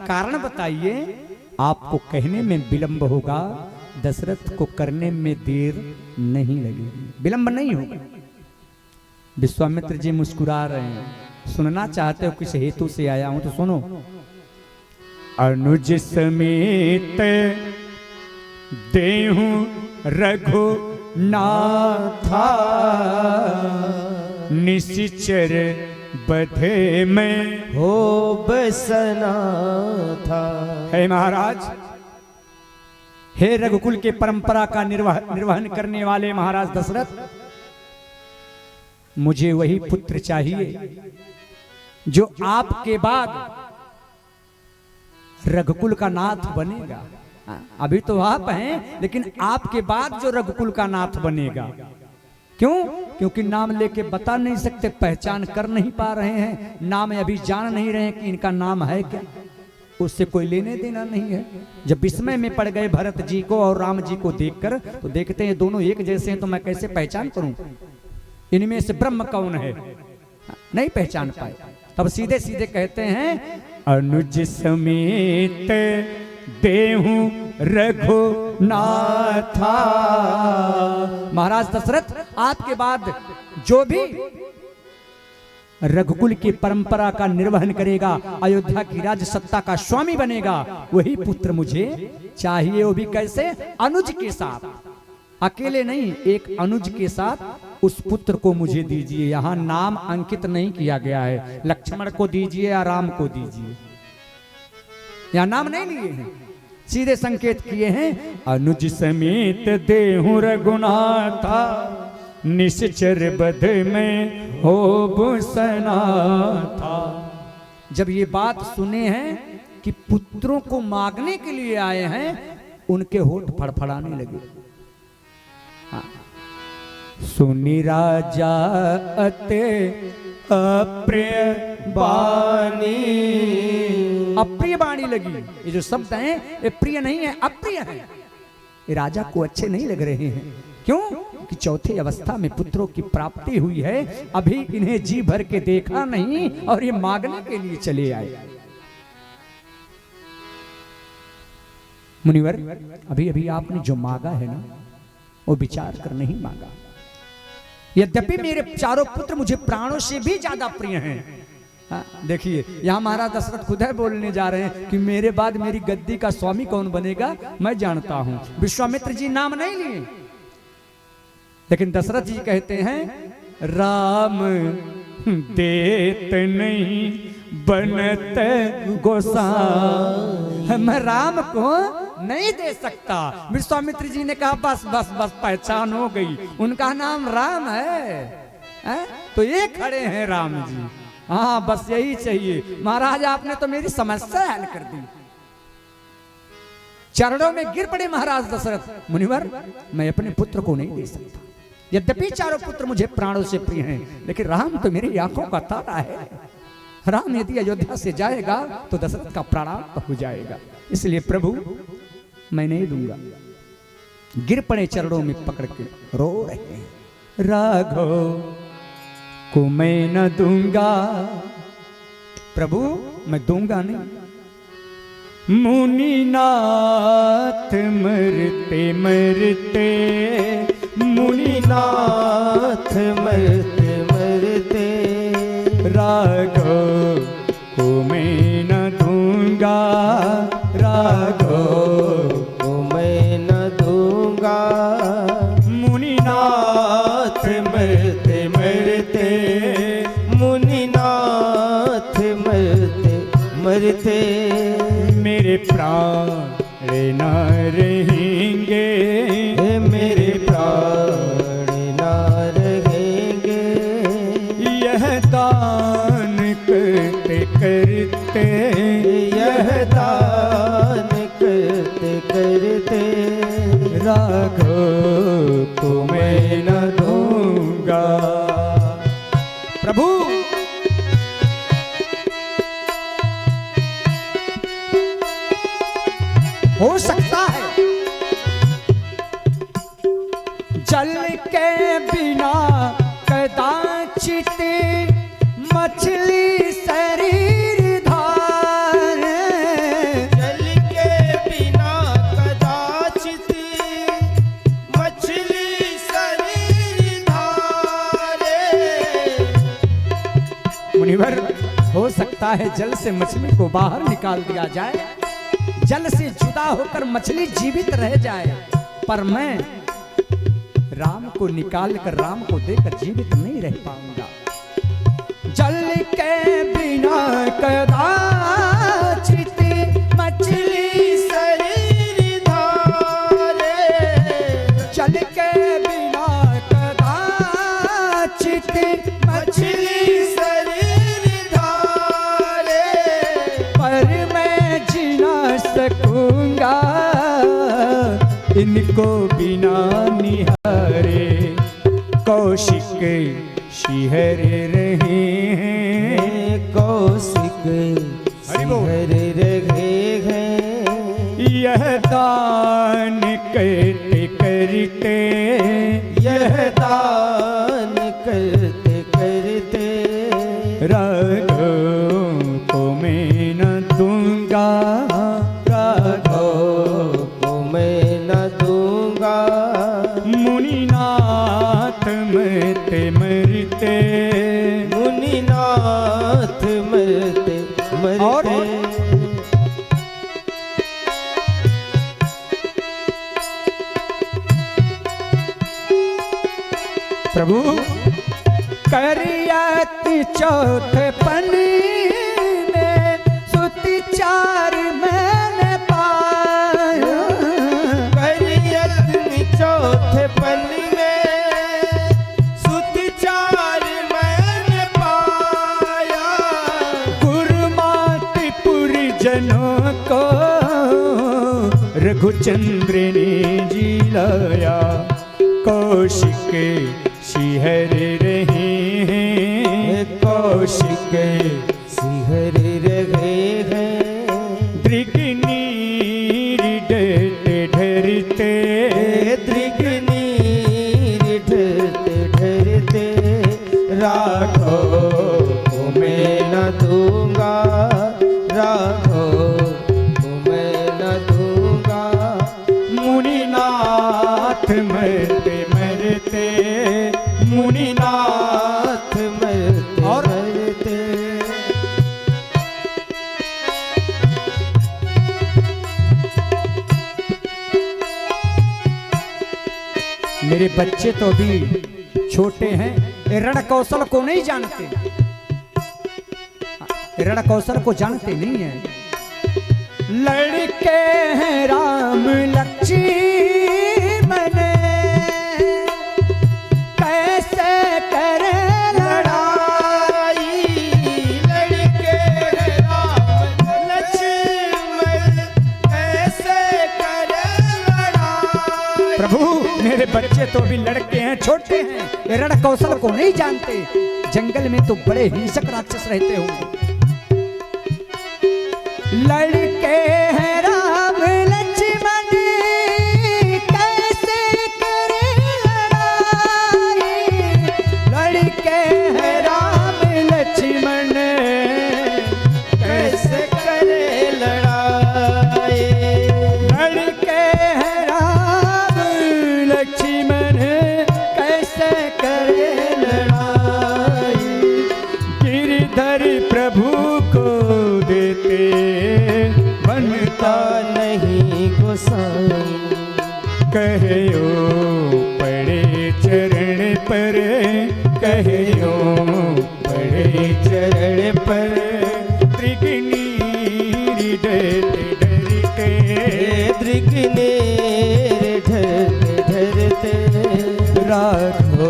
कारण बताइए, आपको कहने में विलंब होगा, दशरथ को करने में देर नहीं लगेगी, विलंब नहीं होगा। विश्वामित्र जी मुस्कुरा रहे हैं, सुनना चाहते हो किस हेतु से आया हूं तो सुनो। अनुज समेत देहु रघु नाथा, निश्चर बधे में हो बसना था। हे महाराज, हे रघुकुल के परंपरा का निर्वहन करने वाले महाराज दशरथ, मुझे वही पुत्र चाहिए जो आपके बाद रघुकुल का नाथ बनेगा। अभी तो आप हैं, लेकिन आपके बाद जो रघुकुल का नाथ बनेगा। क्यों? क्योंकि नाम लेके बता नहीं सकते, पहचान कर नहीं पा रहे हैं, नाम अभी जान नहीं रहे हैं कि इनका नाम है क्या, उससे कोई लेने देना नहीं है। जब विस्मय में पड़ गए भरत जी को और राम जी को देखकर, तो देखते हैं दोनों एक जैसे हैं, तो मैं कैसे पहचान करूं इनमें से ब्रह्म कौन है, नहीं पहचान पाए। तब सीधे सीधे कहते हैं, अनुज समेत देहु रघु नाथा। महाराज दशरथ, आपके बाद जो भी रघुकुल की परंपरा का निर्वहन करेगा, अयोध्या की राज सत्ता का स्वामी बनेगा, वही पुत्र मुझे चाहिए। वो भी कैसे? अनुज के साथ, अकेले नहीं, एक अनुज के साथ उस पुत्र को मुझे दीजिए। यहां नाम अंकित नहीं किया गया है, लक्ष्मण को दीजिए या राम को दीजिए, यहां नाम नहीं लिए हैं, सीधे संकेत किए हैं, अनुज समेत देहु रघुनाथा, निश्चर बध में हो बसना था। जब ये बात सुने हैं कि पुत्रों को मांगने के लिए आए हैं, उनके होठ फड़फड़ाने लगे। सुनी राजा अते अप्रिय बानी, अप्रिय बाणी लगी। ये जो शब्द हैं ये प्रिय नहीं है, अप्रिय है। ये राजा को अच्छे नहीं लग रहे हैं। क्यों? कि चौथी अवस्था में पुत्रों की प्राप्ति हुई है, अभी इन्हें जी भर के देखा नहीं और ये मांगने के लिए चले आए। मुनिवर, अभी अभी आपने जो मांगा है ना, वो विचार कर नहीं मांगा। यद्यपि मेरे चारों पुत्र मुझे प्राणों से भी ज्यादा प्रिय हैं। देखिए, यहां महाराज दशरथ खुद है बोलने जा रहे हैं कि मेरे बाद मेरी गद्दी का स्वामी कौन बनेगा मैं जानता हूं। विश्वामित्र जी नाम नहीं लिए, लेकिन दशरथ जी कहते हैं, राम देत नहीं बनत गोसाई, मैं राम को नहीं दे सकता। विश्वामित्र जी ने कहा, बस बस बस पहचान हो गई, उनका नाम राम है? तो ये खड़े हैं राम जी। हाँ, बस यही चाहिए। महाराज, आपने तो मेरी समस्या हल कर दी। चरणों में गिर पड़े महाराज दशरथ। मुनिवर, मैं अपने पुत्र को नहीं दे सकता, यद्यपि चारों पुत्र मुझे प्राणों से प्रिय हैं, लेकिन राम तो मेरी आंखों का तारा है। राम यदि अयोध्या से जाएगा तो दशरथ का प्राणांत हो जाएगा, इसलिए प्रभु मैं नहीं दूंगा। गिर पड़े चरणों में पकड़ के रो रहे हैं, राघव को मैं न दूंगा, प्रभु मैं दूंगा नहीं। मुनिनाथ मरते मरते, मुनिनाथ मरते मरते, राघव को मैं न दूंगा, राघव को मैं न दूंगा। मुनिनाथ मरते मरते, मुनिनाथ मरते मरते, मेरे प्राण न रहेंगे, मेरे प्राण न रहेंगे। यह दान करते करते, यह दान करते करते, राघव को मैं न दूंगा। प्रभु हो सकता है जल के बिना कदाचित मछली शरीर धारे, चाहे जल से मछली को बाहर निकाल दिया जाए, जल से जुदा होकर मछली जीवित रह जाए, पर मैं राम को निकाल कर राम को देकर जीवित नहीं रह पाऊंगा। जल के बिना कदाचित मछली शरीर धारे, जल के बिना कदाचित मछली शरीर धारे, पर मैं जी ना सकूंगा इनको बिना निहारे। कौशिक शिहर रहे हैं, कौशिक शिहर रहे हैं, यह दान करते करते, यह दान करते करते, राघव को मैं न दूंगा, राघव को मैं न दूंगा। मुनिनाथ मरते मरते, मुनिनाथ मरते मरते, प्रभु करियत चौथे पन्ने में सुति चार मैंने पाया, करियत चौथे पन्ने में सुति चार मैंने पाया। गुरुमात पुरजनों को रघुचंद्र ने जिलाया। कौशिक शिहर रहे हैं, कौशिक शिहर रहे हैं, दृगनीर डरते डरते, दृगनीर ढरते ढरते, राघव को मैं न दूंगा, राघव को मैं न दूंगा। मुनिनाथ मरते मरते, मुनिनाथ मरते और मरते, मेरे बच्चे तो अभी छोटे हैं, रण कौशल को नहीं जानते, रण कौशल को जानते नहीं है। लड़के हैं राम लक्ष्मण, कैसे करे लड़ाई, लड़के राम लक्ष्मण कैसे करे लड़ाई। प्रभु मेरे बच्चे तो अभी लड़के हैं, छोटे हैं, रण कौशल को नहीं जानते। जंगल में तो बड़े हिंसक राक्षस रहते होंगे। लड़के हैं राम लक्ष्मण कैसे करे लड़ाई, लड़के हैं राम लक्ष्मण कैसे करे लड़ाई, लड़के हैं राम लक्ष्मण कैसे करे लड़ाई। गिरधर प्रभु को देते बनता नहीं गोसाई, कहो पड़े चरण पर, कहो पड़े चरण पर, दृगनीर डरते डरते, दृगनीर ढरते ढरते, राघव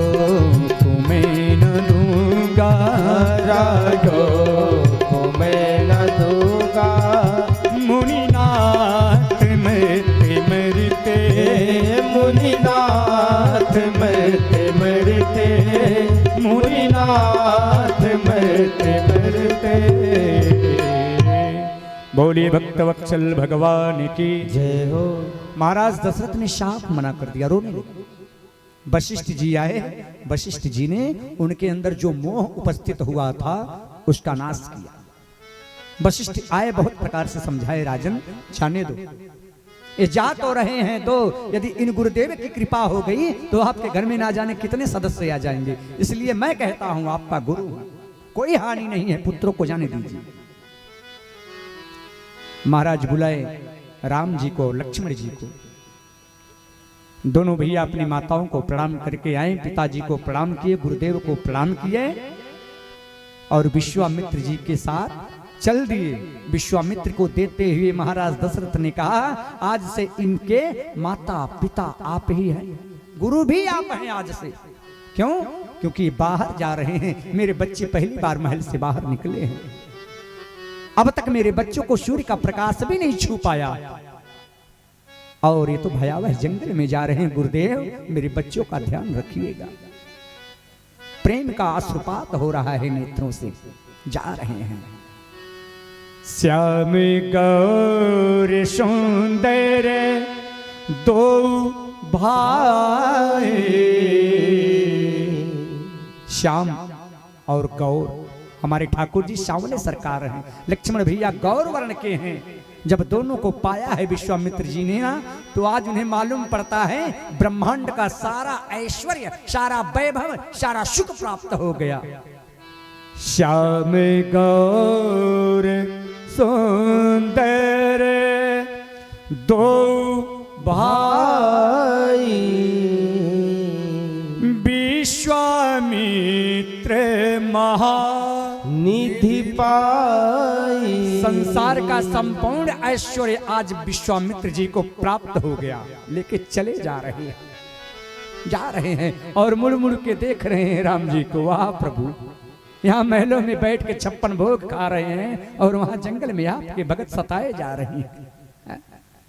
को मैं न दूंगा, राघव को मैं न दूंगा। मुनिनाथ मरते मरते, मुनिनाथ मरते मरते, मुनिनाथ मरते मरते। बोलिए भक्त वत्सल भगवान की जय हो। महाराज दशरथ ने शाप मना कर दिया, रोने लगे। वशिष्ठ जी आए, वशिष्ठ जी ने उनके अंदर जो मोह उपस्थित हुआ था उसका नाश किया। वशिष्ठ आए, बहुत प्रकार से समझाए, राजन जाने दो, ये जा तो रहे हैं तो यदि इन गुरुदेव की कृपा हो गई तो आपके घर में ना जाने कितने सदस्य आ जाएंगे, इसलिए मैं कहता हूं आपका गुरु है, कोई हानि नहीं है, पुत्रों को जाने दीजिए। महाराज बुलाए राम जी को, लक्ष्मण जी को। दोनों भैया अपनी माताओं को प्रणाम करके आए, पिताजी को प्रणाम किए, गुरुदेव को प्रणाम किए और विश्वामित्र जी के साथ चल दिए। विश्वामित्र को देते हुए महाराज दशरथ ने कहा, आज से इनके माता पिता आप ही हैं, गुरु भी आप हैं आज से। क्यों? क्योंकि बाहर जा रहे हैं, मेरे बच्चे पहली बार महल से बाहर निकले हैं। अब तक मेरे बच्चों को सूर्य का प्रकाश भी नहीं छू पाया और ये तो भयावह जंगल में जा रहे हैं। गुरुदेव मेरे बच्चों का ध्यान रखिएगा। प्रेम का अश्रुपात हो रहा है नेत्रों से, जा रहे हैं। श्याम गौर सुंदर दो भाई, श्याम और गौर, हमारे ठाकुर जी सांवले सरकार हैं, लक्ष्मण भैया गौर वर्ण के हैं। जब दोनों को पाया है विश्वामित्र जी ने ना, तो आज उन्हें मालूम पड़ता है ब्रह्मांड का सारा ऐश्वर्य, सारा वैभव, सारा सुख प्राप्त हो गया। श्याम गौर सुंदर दो भाई, विश्वामित्र महानिधि पाई। संसार का संपूर्ण ऐश्वर्य आज विश्वामित्र जी को प्राप्त हो गया। लेके चले जा रहे हैं और मुड़ मुड़ के देख रहे हैं राम जी को। वाह प्रभु, यहाँ महलों में बैठ के 56 भोग खा रहे हैं और वहां जंगल में आपके भगत सताए जा रहे हैं।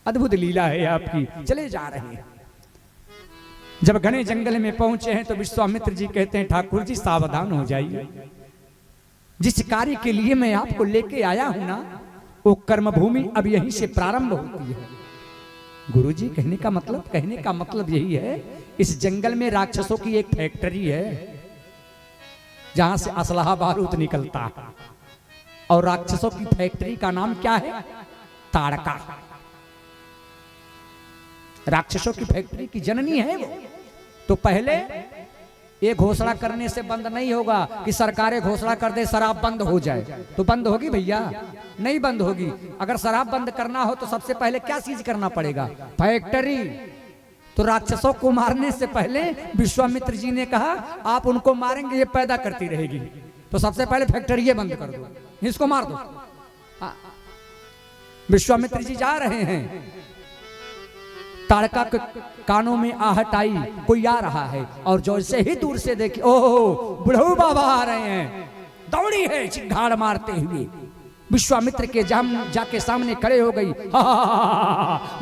अद्भुत लीला है आपकी। चले जा रहे हैं। जब घने जंगल में पहुंचे हैं तो विश्वामित्र जी कहते हैं, ठाकुर जी सावधान हो जाइए, जिस कार्य के लिए मैं आपको लेके आया हूं ना, वो कर्मभूमि अब यहीं से प्रारंभ होती है। गुरुजी कहने का मतलब यही है, इस जंगल में राक्षसों की एक फैक्ट्री है जहां से असलहा बारूद निकलता है। और राक्षसों की फैक्ट्री का नाम क्या है? ताड़का। राक्षसों की फैक्ट्री की जननी है वो। तो पहले ये घोषणा करने से बंद नहीं होगा कि सरकारें घोषणा कर दे शराब बंद हो जाए, तो बंद होगी भैया? नहीं बंद होगी। अगर शराब बंद करना हो तो सबसे पहले क्या चीज करना पड़ेगा? फैक्ट्री। तो राक्षसों को मारने से पहले विश्वामित्र जी ने कहा, आप उनको मारेंगे ये पैदा करती रहेगी, तो सबसे पहले फैक्ट्री ये बंद कर दो, इसको मार दो। विश्वामित्र जी जा रहे हैं, ताड़का के कानों में आहट आई, कोई आ रहा है और जैसे ही दूर से देखे, ओह बुढ़ऊ बाबा आ रहे हैं, दौड़ी है चिंगाड़ मारते हुए। विश्वामित्र के जाके सामने खड़े हो गई,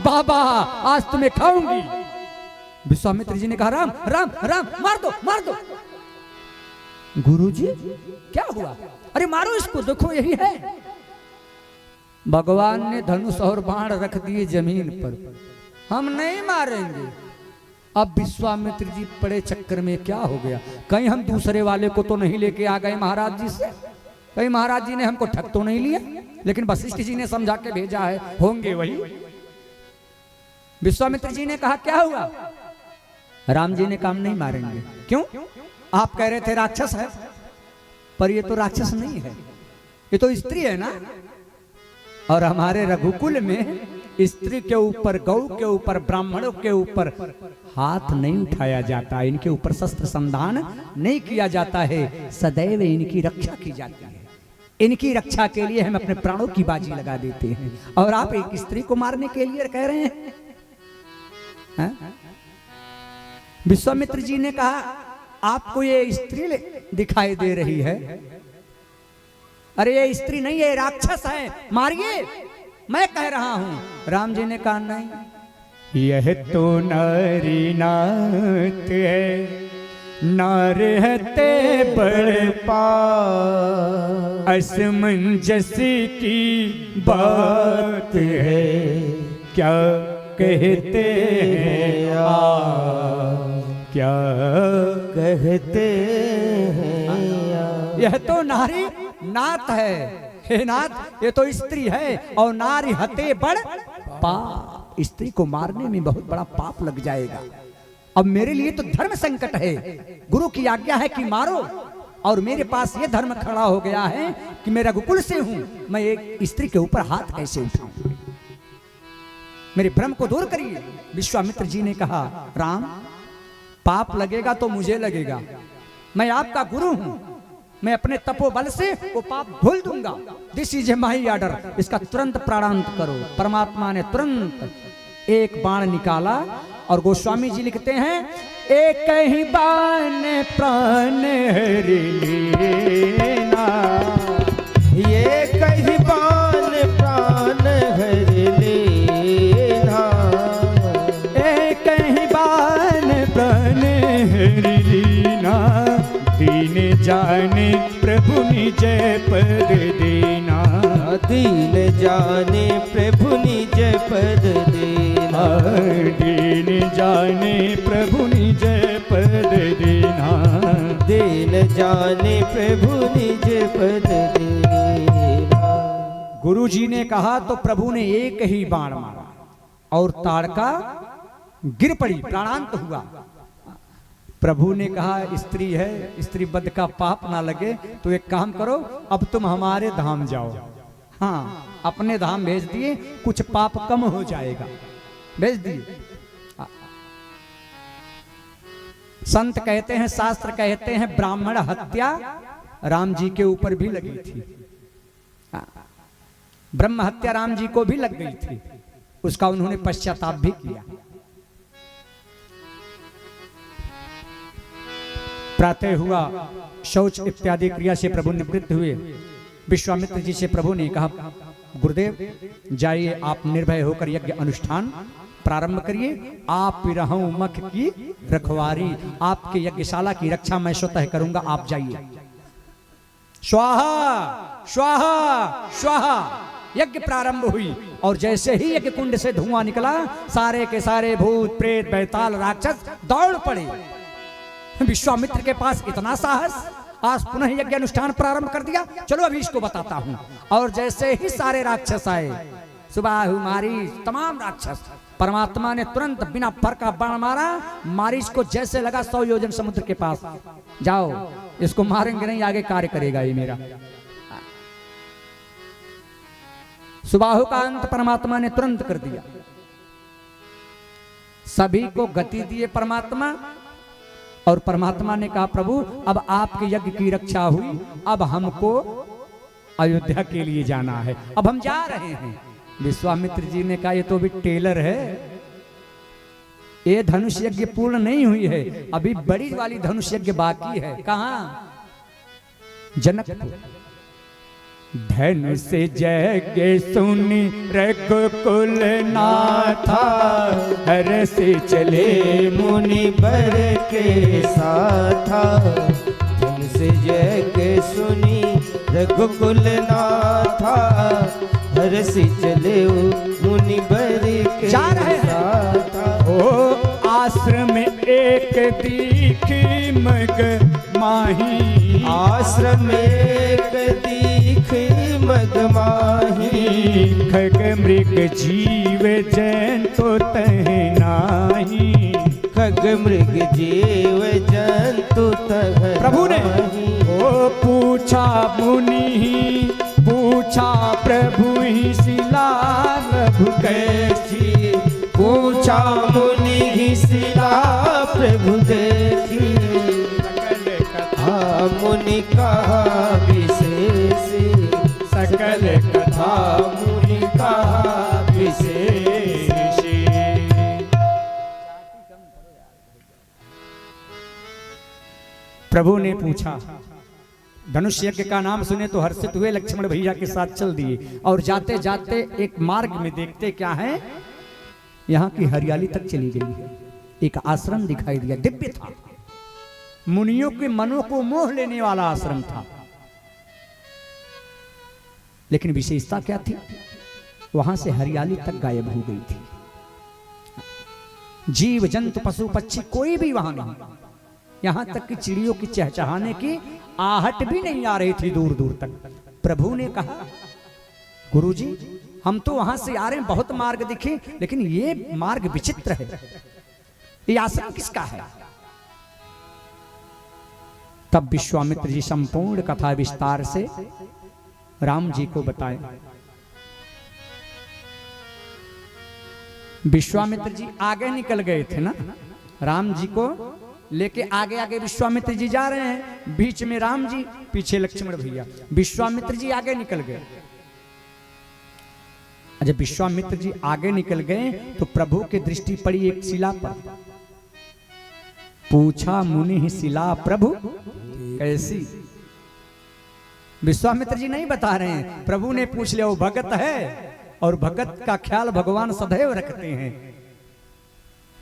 बाबा आज तुम्हें खाऊंगी। विश्वामित्र जी ने कहा, राम राम राम, मार दो मार दो। गुरुजी क्या हुआ? अरे मारो इसको, देखो यही है। भगवान ने धनुष और बाण रख दिए जमीन पर, हम नहीं मारेंगे। अब विश्वामित्र जी पड़े चक्कर में, क्या हो गया? कहीं हम दूसरे वाले को तो नहीं लेके आ गए महाराज जी से? कहीं महाराज जी ने हमको ठग तो नहीं लिया? लेकिन वशिष्ठ जी ने समझा के भेजा है, होंगे वही। विश्वामित्र जी ने कहा, क्या हुआ? राम जी ने कहा, नहीं मारेंगे। क्यों? आप कह रहे थे राक्षस है, पर ये तो राक्षस नहीं है, ये तो स्त्री है ना। और हमारे रघुकुल में स्त्री के ऊपर, गौ के ऊपर, ब्राह्मणों के ऊपर हाथ नहीं उठाया जाता, इनके ऊपर शस्त्र संधान नहीं किया जाता है। सदैव इनकी रक्षा की जाती है। इनकी रक्षा के लिए हम अपने प्राणों की बाजी लगा देते हैं, और आप एक स्त्री को मारने के लिए कह रहे हैं? विश्वामित्र जी ने कहा, आपको ये स्त्री दिखाई दे रही है? अरे ये स्त्री नहीं है, राक्षस है, मारिए, मैं कह रहा हूं। राम जी ने कहा, नहीं, यह तो नारी नाथ है, नार हते बड़ पार, असमंजस की बात है, क्या कहते हैं आप, क्या कहते हैं। यह तो नारी नाथ है, हे नाथ, ये तो स्त्री है, और नारी हते बड़ पाप, स्त्री को मारने में बहुत बड़ा पाप लग जाएगा। अब मेरे लिए तो धर्म संकट है, गुरु की आज्ञा है कि मारो, और मेरे पास ये धर्म खड़ा हो गया है कि मैं रघुकुल से हूं, मैं एक स्त्री के ऊपर हाथ कैसे उठाऊं? मेरे भ्रम को दूर करिए। विश्वामित्र जी ने कहा, राम, पाप लगेगा तो मुझे लगेगा, मैं आपका गुरु हूं, मैं अपने तपोबल से वो पाप धुल दूंगा। This is a my order, इसका तुरंत प्राणांत करो। परमात्मा ने तुरंत एक बाण निकाला और गोस्वामी जी लिखते हैं, एक ही बाण प्राण हरि लेना, ये कही बान प्राण हर लेना, एक ही बाण प्राण हरि लेना, दीन जाने प्रभु निज पद देना, दीन जाने प्रभु निज पद देना, दीन जाने प्रभु निज पद देना, दीन जाने प्रभु निज पद देना। गुरु जी ने कहा तो प्रभु ने एक ही बाण मारा और ताड़का गिर पड़ी, प्राणांत हुआ। प्रभु ने कहा, स्त्री है, स्त्री बद का पाप ना लगे तो एक काम करो, अब तुम हमारे धाम जाओ। हाँ, अपने धाम भेज दिए, कुछ पाप कम हो जाएगा, भेज दिए। संत कहते हैं, शास्त्र कहते हैं, ब्राह्मण हत्या राम जी के ऊपर भी लगी थी। ब्रह्म हत्या राम जी को भी लग गई थी, उसका उन्होंने पश्चाताप भी किया। प्रातः हुआ, शौच इत्यादि क्रिया से प्रभु निवृत्त हुए। विश्वामित्र जी से प्रभु ने कहा, गुरुदेव जाइए, आप निर्भय होकर यज्ञ अनुष्ठान प्रारंभ करिए, आप रहूं मख की रखवारी, आपके यज्ञशाला की रक्षा मैं स्वतः करूंगा, आप जाइए। स्वाहा स्वाहा स्वाहा यज्ञ प्रारंभ हुई और जैसे ही यज्ञ कुंड से धुआं निकला, सारे के सारे भूत प्रेत बैताल राक्षस दौड़ पड़े। विश्वामित्र के पास इतना साहस, आज पुनः यज्ञ अनुष्ठान प्रारंभ कर दिया, चलो अभी इसको बताता हूं। और जैसे ही सारे राक्षस आए, सुबाहु मारीच तमाम राक्षस, परमात्मा ने तुरंत बिना फर का बाण मारा। मारीच को जैसे लगा 100 योजन समुद्र के पास, जाओ इसको मारेंगे नहीं, आगे कार्य करेगा ये मेरा। सुबाहु का अंत परमात्मा ने तुरंत कर दिया। सभी को गति दिए परमात्मा, और परमात्मा ने कहा, प्रभु अब आपके यज्ञ की रक्षा हुई, अब हमको अयोध्या के लिए जाना है, अब हम जा रहे हैं। विश्वामित्र जी ने कहा, ये तो भी टेलर है, ये धनुष यज्ञ पूर्ण नहीं हुई है, अभी बड़ी वाली धनुष यज्ञ बाकी है। कहाँ? जनकपुर। धनुष यज्ञ सुनी रघुकुल नाथा, हर्ष चले मुनि बर के साथा, धनुष यज्ञ सुनी रघुकुल नाथा, हर्ष चले मुनि बर के साथा। ओ आश्रम एक दीख मग माही, आश्रम एक दीख मग माही, खग मृग जीव जंतु तह नाही, खग मृग जीव जंतु तह। प्रभु ने ओ पूछा मुनि, पूछा प्रभु ही शिला प्रभु कैसी, पूछा मुनि ही शिला प्रभु देखी, हाँ मुनि कहा विशेष, सकल कथा मुनि कहा विशेष। प्रभु ने पूछा, धनुष यज्ञ का नाम सुने तो हर्षित हुए, लक्ष्मण भैया के साथ चल दिए और जाते जाते एक मार्ग में देखते क्या है, यहाँ की हरियाली तक चली गई है। एक आश्रम दिखाई दिया, दिव्य था, मुनियों के मनों को मोह लेने वाला आश्रम था। लेकिन विशेषता क्या थी, वहां से हरियाली तक गायब हो गई थी, जीव जंतु पशु पक्षी कोई भी वहां नहीं, यहां तक कि चिड़ियों की चहचहाने की आहट भी नहीं आ रही थी दूर दूर तक। प्रभु ने कहा, गुरुजी हम तो वहां से आ रहे हैं, बहुत मार्ग दिखे, लेकिन ये मार्ग विचित्र है, ये आश्रम किसका है? तब विश्वामित्र जी संपूर्ण कथा विस्तार से राम जी को बताए। विश्वामित्र जी आगे निकल गए थे ना, राम जी को लेके आगे आगे विश्वामित्र जी जा रहे हैं, बीच में राम जी, पीछे लक्ष्मण भैया। विश्वामित्र जी आगे निकल गए। जब विश्वामित्र जी आगे निकल गए तो प्रभु की दृष्टि पड़ी एक शिला पर। पूछा मुनि शिला प्रभु कैसी? विश्वामित्र जी नहीं बता रहे हैं, प्रभु ने पूछ लिया। वो भगत है और भगत का ख्याल भगवान सदैव रखते हैं।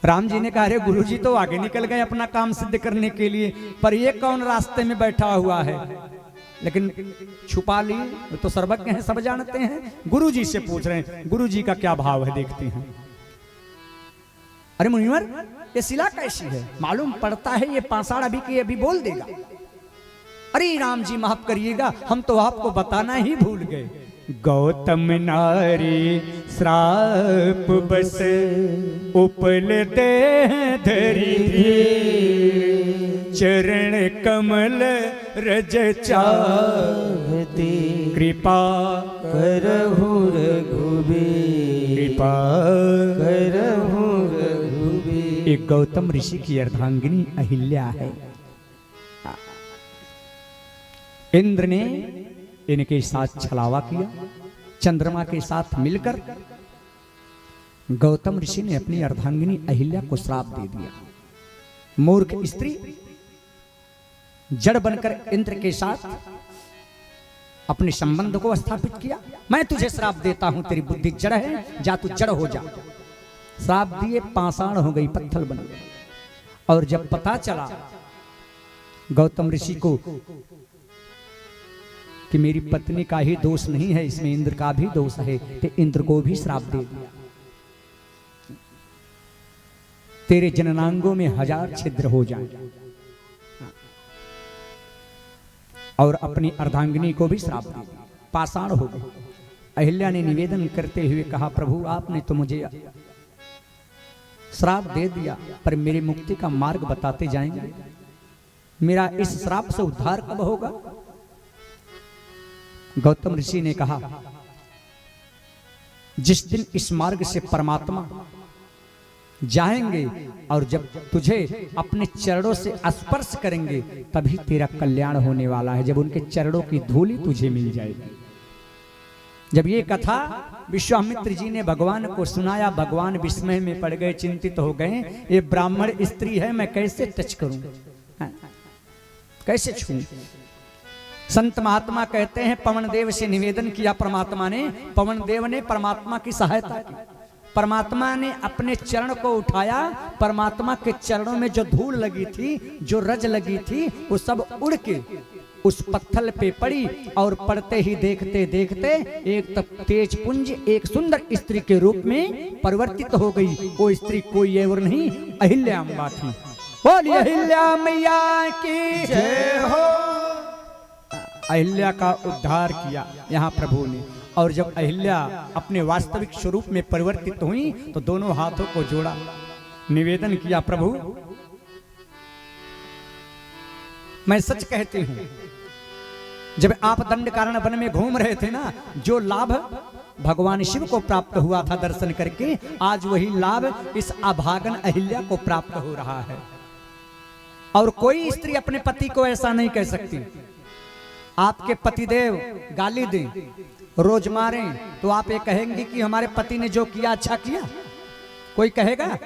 राम जी ने कहा अरे गुरु जी तो आगे निकल गए अपना काम सिद्ध करने के लिए, पर ये कौन रास्ते में बैठा हुआ है? लेकिन छुपा लिए, वो तो सर्वज्ञ हैं, सब जानते हैं। गुरु जी से पूछ रहे हैं, गुरु जी का क्या भाव है देखते हैं। अरे मुनिवर ये शिला कैसी है? मालूम पड़ता है ये पाषाण अभी के अभी बोल देगा। अरे राम जी माफ करिएगा, हम तो आपको बताना ही भूल गए। गौतम नारी श्राप बस उपल दे धरी, चरण कमल रज चाहती, कृपा करहु रघुबीर, कृपा करहु रघुबीर। एक गौतम ऋषि की अर्धांगिनी अहिल्या है। इंद्र ने इनके साथ छलावा किया, चंद्रमा के साथ मिलकर गौतम ऋषि ने अपनी अर्धांगिनी अहिल्या को श्राप दे दिया। मूर्ख स्त्री जड़ बनकर इंद्र के साथ अपने संबंध को स्थापित किया। मैं तुझे श्राप देता हूं, तेरी बुद्धि जड़ है, जा तू जड़ हो जा। श्राप दिए, पाषाण हो गई, पत्थर बन गई। और जब पता चला गौतम ऋषि को कि मेरी पत्नी का ही दोष नहीं है, इसमें इंद्र का भी दोष है, तो इंद्र को भी श्राप दे दिया। तेरे जननांगों में 1000 छिद्र हो जाए। और अपनी अर्धांगिनी को भी श्राप दे दिया, पाषाण हो गई। अहिल्या ने निवेदन करते हुए कहा, प्रभु आपने तो मुझे श्राप दे दिया, पर मेरी मुक्ति का मार्ग बताते जाएंगे। मेरा इस श्राप से उद्धार कब होगा? गौतम ऋषि ने कहा, जिस दिन इस मार्ग से परमात्मा जाएंगे और जब तुझे अपने चरणों से स्पर्श करेंगे तभी तेरा कल्याण होने वाला है, जब उनके चरणों की धूली तुझे मिल जाएगी। जब ये कथा विश्वामित्र जी ने भगवान को सुनाया, भगवान विस्मय में पड़ गए, चिंतित हो गए। ये ब्राह्मण स्त्री है, मैं कैसे टच करूं, कैसे छूं? संत महात्मा कहते हैं पवन देव से निवेदन किया परमात्मा ने, पवन देव ने परमात्मा की सहायता की। परमात्मा ने अपने चरण को उठाया, परमात्मा के चरणों में जो धूल लगी थी, जो रज लगी थी, वो सब उड़ के उस पत्थर पे पड़ी और पड़ते ही देखते देखते एक तब तेज पुंज एक सुंदर स्त्री के रूप में परिवर्तित हो गई। वो स्त्री कोई और नहीं, अहिल्या अम्बा थी। बोलिए अहिल्या मैया की जय हो। अहिल्या का उद्धार किया यहाँ प्रभु ने। और जब अहिल्या अपने वास्तविक स्वरूप में परिवर्तित हुई तो दोनों हाथों को जोड़ा, निवेदन किया, प्रभु मैं सच कहती हूं, जब आप दंड कारण वन में घूम रहे थे ना, जो लाभ भगवान शिव को प्राप्त हुआ था दर्शन करके, आज वही लाभ इस अभागन अहिल्या को प्राप्त हो रहा है। और कोई स्त्री अपने पति को ऐसा नहीं कह सकती। आपके पतिदेव गाली दें, रोज मारें, तो आप ये कहेंगे कि हमारे पति ने जो किया अच्छा किया? कोई कहेगा?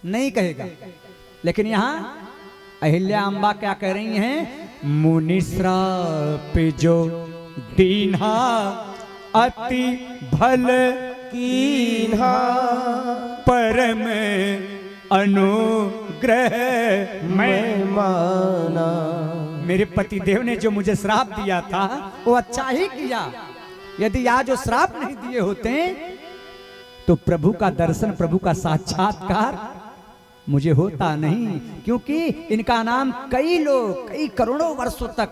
नहीं कहेगा। लेकिन यहाँ अहिल्या अम्बा क्या कह रही हैं? मुनि श्राप जो दीन्हा अति भल कीन्हा, परम अनुग्रह मैं माना। मेरे पति देव ने जो मुझे श्राप दिया था वो अच्छा ही किया। यदि आज जो श्राप नहीं दिए होते तो प्रभु का दर्शन, प्रभु का साक्षात्कार मुझे होता नहीं। क्योंकि इनका नाम कई लोग कई करोड़ों वर्षों तक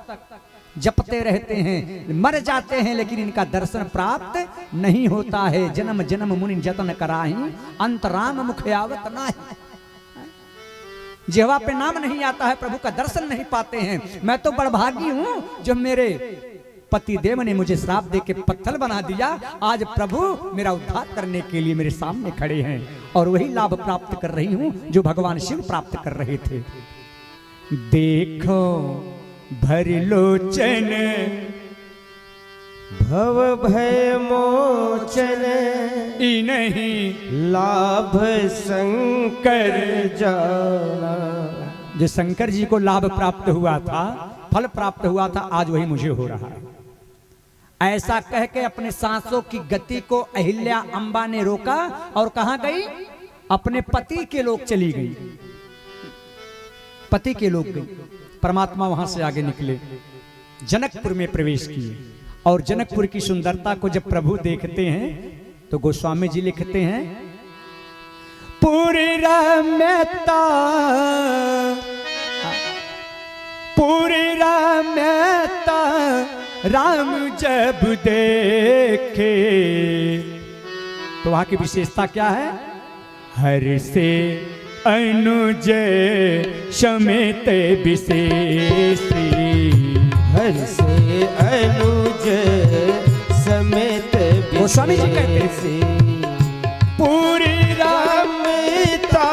जपते रहते हैं, मर जाते हैं, लेकिन इनका दर्शन प्राप्त नहीं होता है। जन्म जन्म मुनि जतन कराही, अंत राम मुख आवत नाही। जिह्वा पे नाम नहीं आता है, प्रभु का दर्शन नहीं पाते हैं। मैं तो बड़भागी हूं जो मेरे पति देव ने मुझे श्राप दे के पत्थर बना दिया। आज प्रभु मेरा उद्धार करने के लिए मेरे सामने खड़े हैं और वही लाभ प्राप्त कर रही हूं जो भगवान शिव प्राप्त कर रहे थे। देखो भर लोचन भव भय मोचन नहीं लाभ शंकर जाना। जो शंकर जी को लाभ प्राप्त हुआ था, फल प्राप्त हुआ था, आज वही मुझे हो रहा है। ऐसा कह के अपने सांसों की गति को अहिल्या अंबा ने रोका और कहां गई? अपने पति के लोग चली गई। पति के लोग गई। परमात्मा वहां से आगे निकले, जनकपुर में प्रवेश किए और जनकपुर की सुंदरता को जब प्रभु देखते हैं तो गोस्वामी जी लिखते हैं, पूरी रम्यता पूरी रम्यता राम जब देखे। तो वहां की विशेषता क्या है? हर से अनुज समेत विशेषी, हर से अनुज समेत गोस्वामी जी कहते हैं पूरी रमता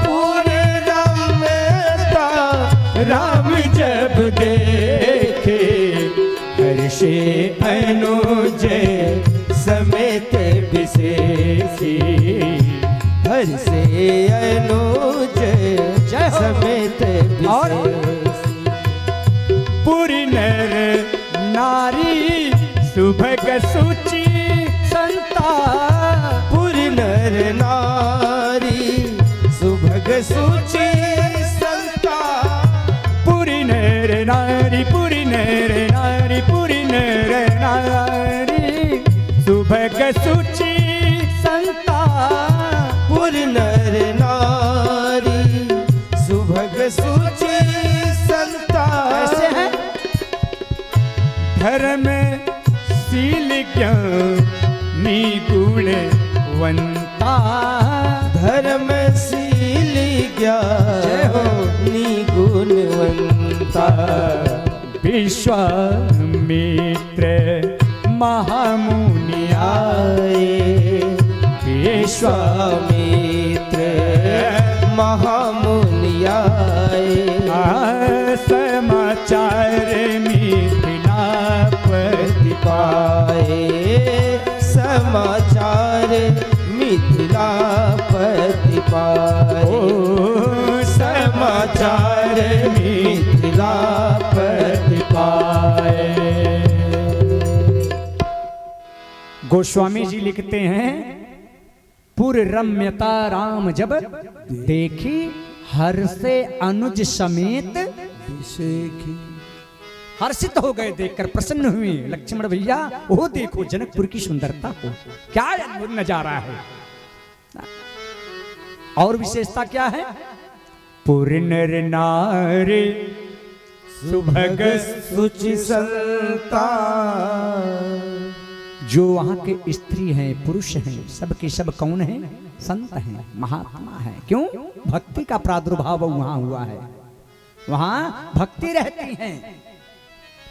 पूरी रमता राम जब देखे, हर्षे अनुज समेत विशेषी, हर्षे अनुज समेत विशेषी। पूरी नर नारी सुभग सुचि संता, पूरी नर नारी सुभग सुचि संता, पूरी नर नारी पूरी नर नारी पूरी नर नारी सुभग सुचि संता, पूरी नर नारी सुभग सुचि संता। ऐसे है धर्म शील ज्ञानी गुणवंता, धर्मशील ज्ञानी गुणवंता, विश्वामित्र महामुनि आए, विश्वामित्र महामुनि आए, समाचार मिथिलापति पाए, समाचार मिथिलापति पाए, समाचार मिथिलापति पाए। गोस्वामी जी लिखते हैं, पुर रम्यता राम जब देखी, हर से अनुज समेत विशेखी। हर्षित हो गए, देखकर प्रसन्न हुए लक्ष्मण भैया। वो देखो जनकपुर की सुंदरता को, क्या अद्भुत नजारा है। और विशेषता क्या है? पुर नर नारी सुभग सुचि संता, जो वहां के स्त्री हैं, पुरुष हैं, सबके सब कौन हैं? संत हैं, महात्मा हैं। क्यों? भक्ति का प्रादुर्भाव वहां हुआ है। वहां भक्ति रहती है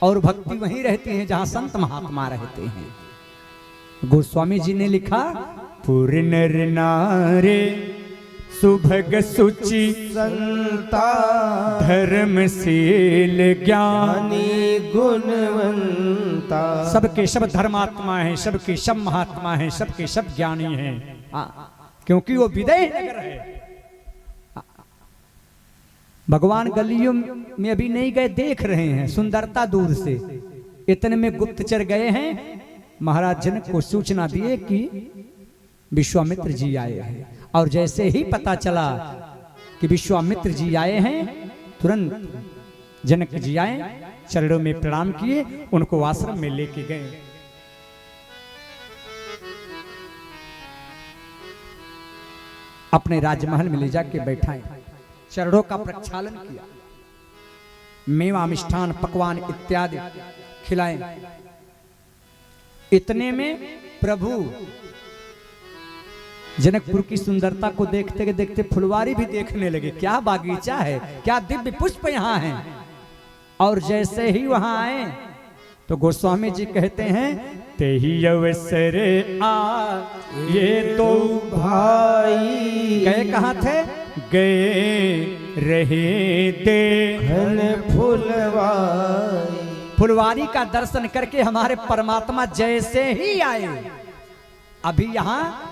और भक्ति वहीं रहती है जहां संत महात्मा रहते हैं। गोस्वामी जी ने लिखा, पुर नर नारी सुभग सुचि संता, धर्मशील ज्ञानी गुणवंता। सबके सब धर्मात्मा हैं, सबके सब महात्मा हैं, सबके सब ज्ञानी हैं, क्योंकि वो विदेह नगर है। भगवान गलियों में अभी नहीं गए, देख रहे हैं सुंदरता दूर से। इतने में गुप्तचर गए हैं, महाराज जनक को सूचना दिए कि विश्वामित्र जी आए हैं। और जैसे ही पता चला कि विश्वामित्र जी आए हैं, तुरंत जनक जी आए, चरणों में प्रणाम किए, उनको आश्रम में लेके गए। अपने राजमहल में ले जाके बैठाए, चरणों का प्रक्षालन किया, मेवा मिष्ठान पकवान इत्यादि खिलाए। इतने में प्रभु जनकपुर की सुंदरता को देखते देखते फुलवारी भी देखने लगे। क्या बागीचा है, क्या दिव्य पुष्प यहाँ हैं। और जैसे ही वहां आए तो गोस्वामी जी कहते हैं ते ही अवसर आ ये दो भाई गए कहाँ थे, गए रहे घन फुलवारी। फुलवारी का दर्शन करके हमारे परमात्मा जैसे ही आए, अभी यहाँ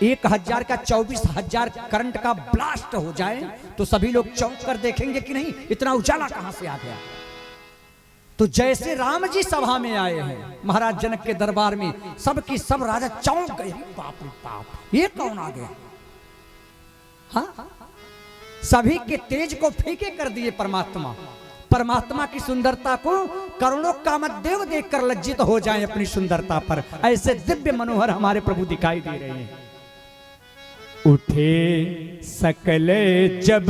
1000 का 24,000 करंट का ब्लास्ट हो जाए तो सभी लोग चौंक कर देखेंगे कि नहीं इतना उजाला कहां से आ गया। तो जैसे राम जी सभा में आए हैं महाराज जनक के दरबार में, सबकी सब राजा चौंक गए, बाप रे बाप ये कौन आ गया। हाँ, सभी के तेज को फीके कर दिए परमात्मा। परमात्मा की सुंदरता को करोड़ों कामदेव देखकर लज्जित हो जाएं अपनी सुंदरता पर। ऐसे दिव्य मनोहर हमारे प्रभु दिखाई दे रहे हैं। उठे सकल जब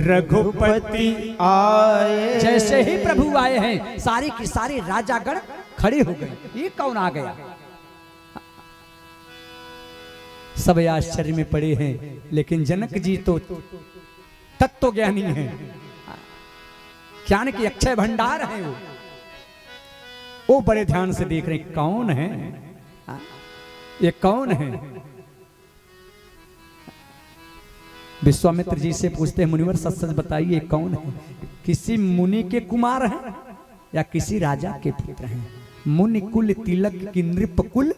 रघुपति आए, जैसे ही प्रभु आए हैं सारे की सारे राजागण खड़े हो गए। ये कौन आ गया। सब आश्चर्य में पड़े हैं, लेकिन जनक जी तो तत्व ज्ञानी हैं, ज्ञान के अक्षय भंडार है। वो बड़े ध्यान से देख रहे हैं कौन है, ये कौन है। विश्वामित्र जी से पूछते हैं मुनिवर सच सच बताइए कौन है। किसी मुनि के कुमार हैं या किसी राजा के पुत्र हैं। मुनि कुल तिलक की नृप कुल,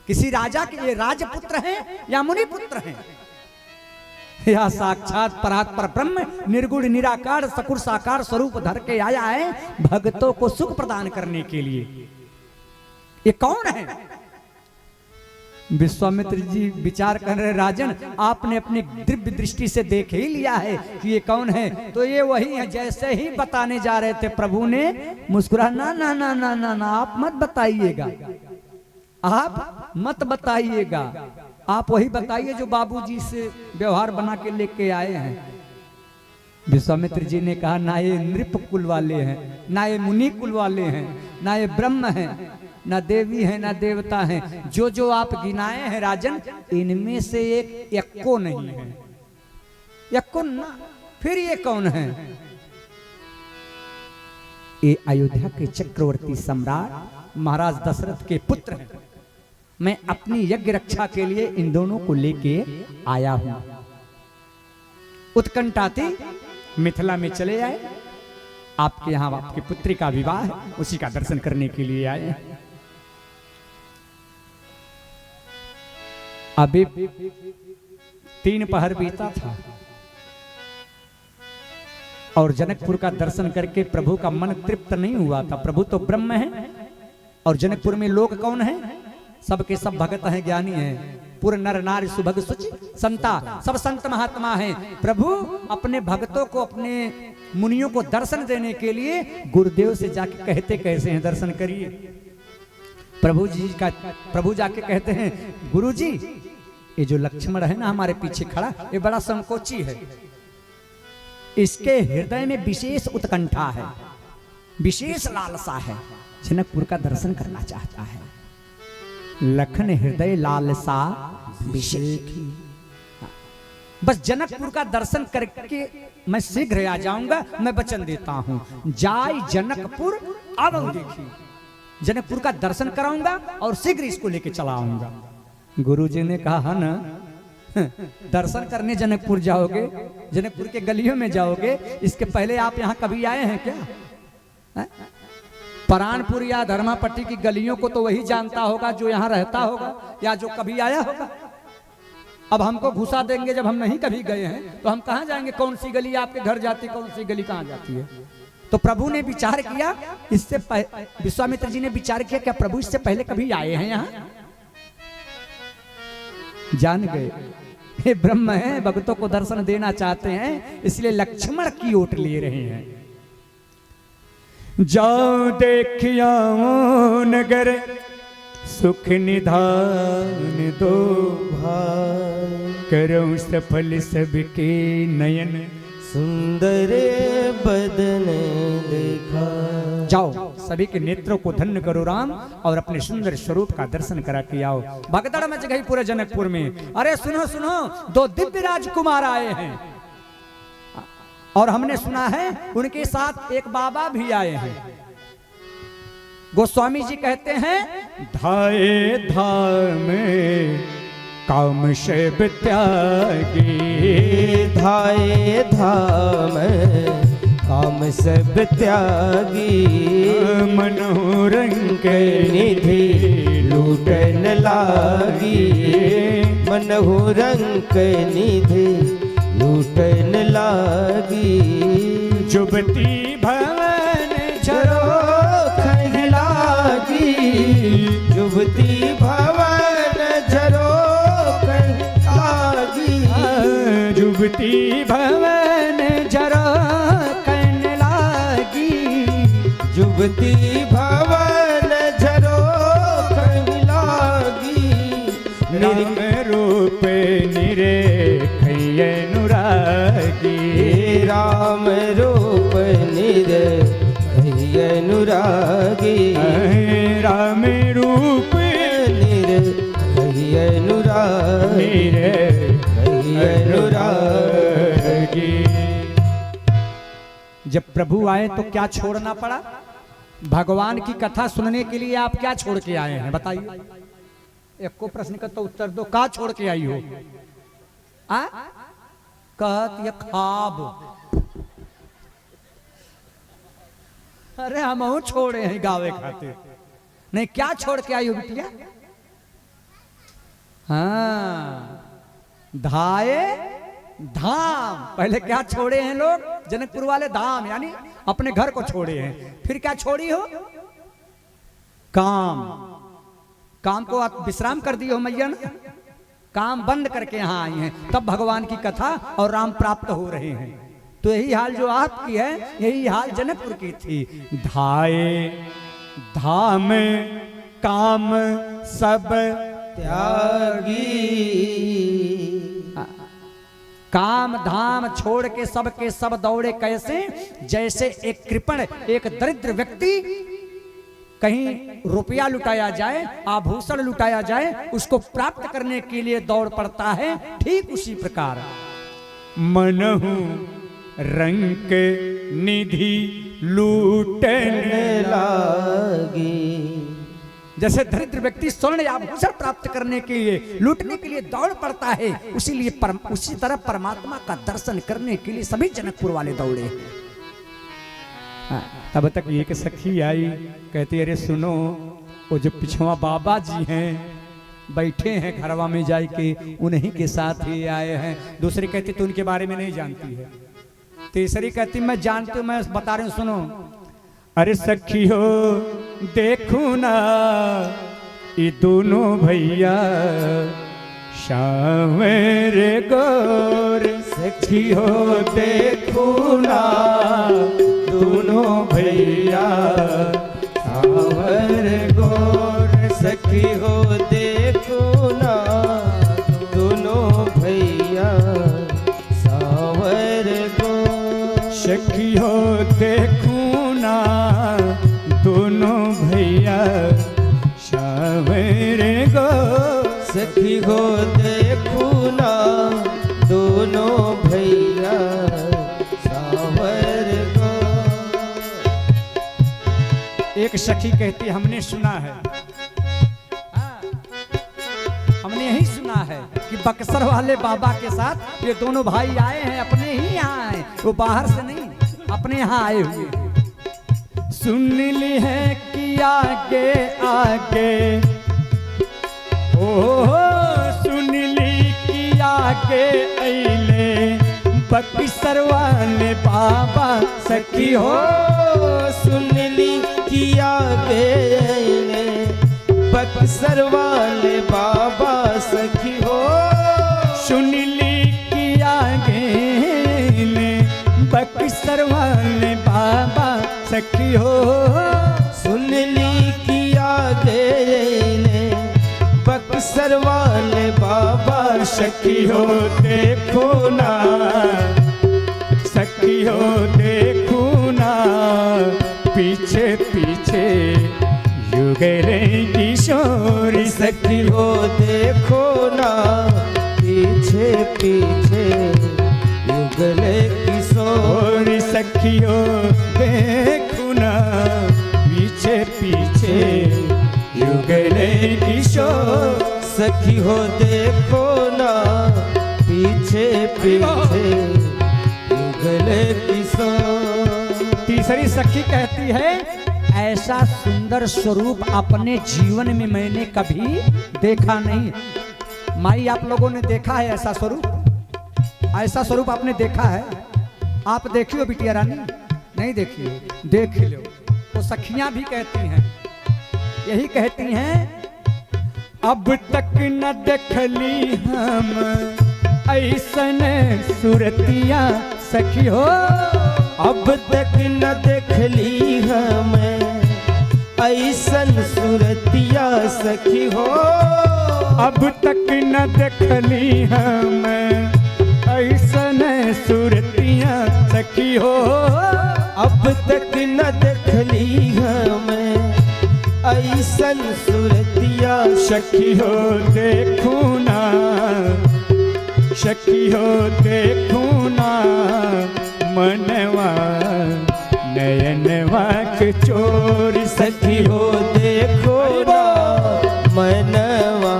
किसी राजा के ये राजपुत्र हैं या मुनि पुत्र हैं, या साक्षात परात्पर ब्रह्म निर्गुण निराकार सकुर साकार स्वरूप धर के आया है भक्तों को सुख प्रदान करने के लिए। ये कौन है। विश्वामित्र जी विचार कर रहे, राजन आपने अपनी दिव्य दृष्टि से देख ही लिया है कि ये कौन है, तो ये वही है। जैसे ही बताने जा रहे थे प्रभु ने मुस्कुरा, ना ना ना ना ना ना आप मत बताइएगा, आप मत बताइएगा, आप वही बताइए जो बाबूजी से व्यवहार बना के लेके आए हैं। विश्वामित्र जी ने कहा ना ये नृप कुल वाले हैं, ना ये मुनि कुल वाले हैं, ना ये ब्रह्म हैं, ना देवी है ना देवता है। जो जो आप गिनाए हैं राजन, इनमें से एक यक्को नहीं है। यक्को ना, फिर ये कौन है। ये अयोध्या के चक्रवर्ती सम्राट महाराज दशरथ के पुत्र हैं। मैं अपनी यज्ञ रक्षा के लिए इन दोनों को लेके आया हूं। उत्कंठाती मिथिला में चले आए, आपके यहां आपकी पुत्री का विवाह है, उसी का दर्शन करने के लिए आए। अभी 3 पहर बीता था और जनकपुर का दर्शन करके प्रभु का मन तृप्त नहीं हुआ था। प्रभु तो ब्रह्म है और जनकपुर में लोग कौन है, सबके सब भगत हैं, ज्ञानी हैं, पूरे नर नारी सुभग सुचि संता, सब संत महात्मा हैं। प्रभु अपने भक्तों को, अपने मुनियों को दर्शन देने के लिए गुरुदेव से जाके कहते कैसे हैं, दर्शन करिए। प्रभु जाके कहते हैं गुरुजी ये जो लक्ष्मण है ना हमारे पीछे खड़ा, ये बड़ा संकोची है, इसके हृदय में विशेष उत्कंठा है, विशेष लालसा है, जनकपुर का दर्शन करना चाहता है। लखन हृदय लालसा विशेष, बस जनकपुर का दर्शन करके मैं शीघ्र आ जाऊंगा, मैं वचन देता हूं। जाय जनकपुर, अब देखिए जनकपुर का दर्शन कराऊंगा और शीघ्र इसको लेके चला आऊंगा। गुरुजी ने कहा ना, दर्शन करने जनकपुर जाओगे, जनकपुर के गलियों में जाओगे, इसके पहले आप यहाँ कभी आए हैं क्या। परानपुर या धर्मापट्टी की गलियों को तो वही जानता होगा जो यहाँ रहता होगा या जो कभी आया होगा। अब हमको घुसा देंगे जब हम नहीं कभी गए हैं, तो हम कहाँ जाएंगे, कौन सी गली आपके घर जाती, कौन सी गली कहाँ जाती है। तो प्रभु ने विचार किया, इससे विश्वामित्र जी ने विचार किया क्या प्रभु इससे पहले कभी आए हैं यहाँ, जान गए ये ब्रह्म है, भक्तों को दर्शन देना चाहते हैं, इसलिए लक्ष्मण की ओट ले रहे हैं। जाओ देखिया नगर सुख निधान दो भाई, करो सफल सबके नयन सुंदर बदन देखा। जाओ सभी के नेत्रों को धन्य करो राम और अपने सुंदर स्वरूप का दर्शन करा के आओ। भगदड़ मच गई पूरे जनकपुर में। अरे सुनो सुनो, 2 दिव्य राजकुमार आए हैं और हमने सुना है उनके साथ एक बाबा भी आए हैं। गोस्वामी जी कहते हैं, धाये धाम काम शैब त्यागी, धाये धाम काम सब त्यागी, मनोरंग निधि लूटन लागी, मनोरंग निधि लूटन लागी, जुबती भवन झरो लागी, जुबती भवन झरो लागी, जुबती भवन झरो जुबती भवन झरो लागी, राम रूप निरेखय अनुरागी, राम रूप निरेखय अनुरागी, राम रूप निरेखय अनुरागी, अनुरागी। जब प्रभु आए तो क्या छोड़ना पड़ा? भगवान की कथा सुनने के लिए आप क्या छोड़ के आए हैं बताइए? एक को प्रश्न का तो उत्तर दो, क्या छोड़ के आई हो? कहत ये खाब। अरे हम छोड़े हैं गावे खाते नहीं, क्या छोड़ के आई हो बिटिया? हाँ, धाये धाम। पहले क्या छोड़े हैं लोग जनकपुर वाले? धाम यानी अपने घर को छोड़े हैं। फिर क्या छोड़ी हो? काम। काम को आप विश्राम कर दिए हो मैया ना, काम बंद करके यहाँ आई हैं, तब भगवान की कथा और राम प्राप्त हो रहे हैं। तो यही हाल जो आपकी है, यही हाल जनकपुर की थी। धाये धाम काम सब त्यागी, काम धाम छोड़ के सब के सब दौड़े कैसे? जैसे एक कृपण, एक दरिद्र व्यक्ति कहीं रुपया लुटाया जाए, आभूषण लुटाया जाए, उसको प्राप्त करने के लिए दौड़ पड़ता है, ठीक उसी प्रकार मनहु रंग निधि लूटने लागी, जैसे दरिद्र व्यक्ति स्वर्ण आभूषण प्राप्त करने के लिए, लूटने के लिए दौड़ पड़ता है, उसी तरह परमात्मा का दर्शन करने के लिए सभी जनकपुर वाले दौड़े। तब तक एक सखी आई, कहती अरे सुनो, वो जो पिछवा बाबा जी हैं बैठे हैं घरवा में जाए के, उन्हीं के साथ ही आए हैं। दूसरी कहती तो उनके बारे में नहीं जानती है। तीसरी कहती मैं जानती हूँ, मैं बता रही हूँ सुनो। अरे सखी हो देखो ना ये दोनों भैया श्याम रे गौर, सखी हो देखो ना दोनों भैया श्याम रे गौर, सखी हो देखो ना दोनों भैया सावर गौर, सखी हो देखो ना दोनों भैया श्याम रे गौर, सखी हो देखो ना दोनों भैया सावर गौर। एक सखी कहती हमने सुना है, हमने यही सुना है कि बक्सर वाले बाबा के साथ ये दोनों भाई आए हैं, अपने ही यहाँ आए, वो बाहर से नहीं, अपने यहाँ आए हुए। सुन ली है कि आगे आगे, ओ सुन ली कि आगे अइले बक्सर वाले बाबा, सखी हो सुन ली कि आगे अइले बक्सर वाले बाबा, सखी हो सुन ली कि आगे अइले बक्सर वाले बाबा, सखी हो सुन ली कि आगे अइले बक्सर वाले बाबा, सखी हो देखो ना, सखी हो देखो ना पीछे पीछे युगल किशोर सखी हो देखो ना पीछे पीछे युगल किशोर। और सखियो देखो ना पीछे पीछे युगल किशोर। सखी हो देखो ना पीछे पीछे युगल किशोर। तीसरी सखी कहती है ऐसा सुंदर स्वरूप अपने जीवन में मैंने कभी देखा नहीं। माई आप लोगों ने देखा है ऐसा स्वरूप? ऐसा स्वरूप आपने देखा है? आप देखियो बिटिया रानी, नहीं देखियो? देख लो। तो सखियां भी कहती हैं, यही कहती हैं, अब तक न देखली हम ऐसन सूरतिया सखी हो। अब तक न देखली हमें ऐसन सूरतिया सखी हो। अब तक न देखली हम ऐसन सूरतिया सखी हो। अब तक न देखली हमें ऐसन सूरतिया सखी हो देखू ना, सखी हो देखू ना मनवा नयनवा के चोर। सखी हो देखो ना मनवा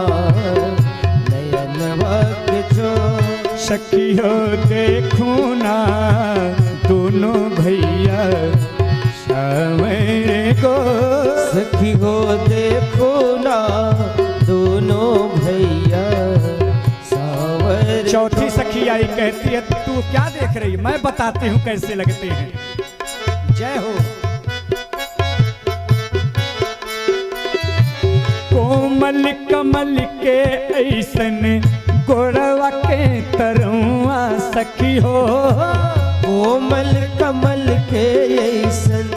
नयनवा के चोर। सखी हो देखू ना दोनों भैया सावरे को। सखी हो देखो ना दोनों भैया सावर। चौथी सखी आई कहती है तू क्या देख रही है, मैं बताती हूँ कैसे लगते हैं। जय हो। कोमल कमल के ऐसन गोरवा के तरुआ सखी हो। कोमल कमल के ऐसन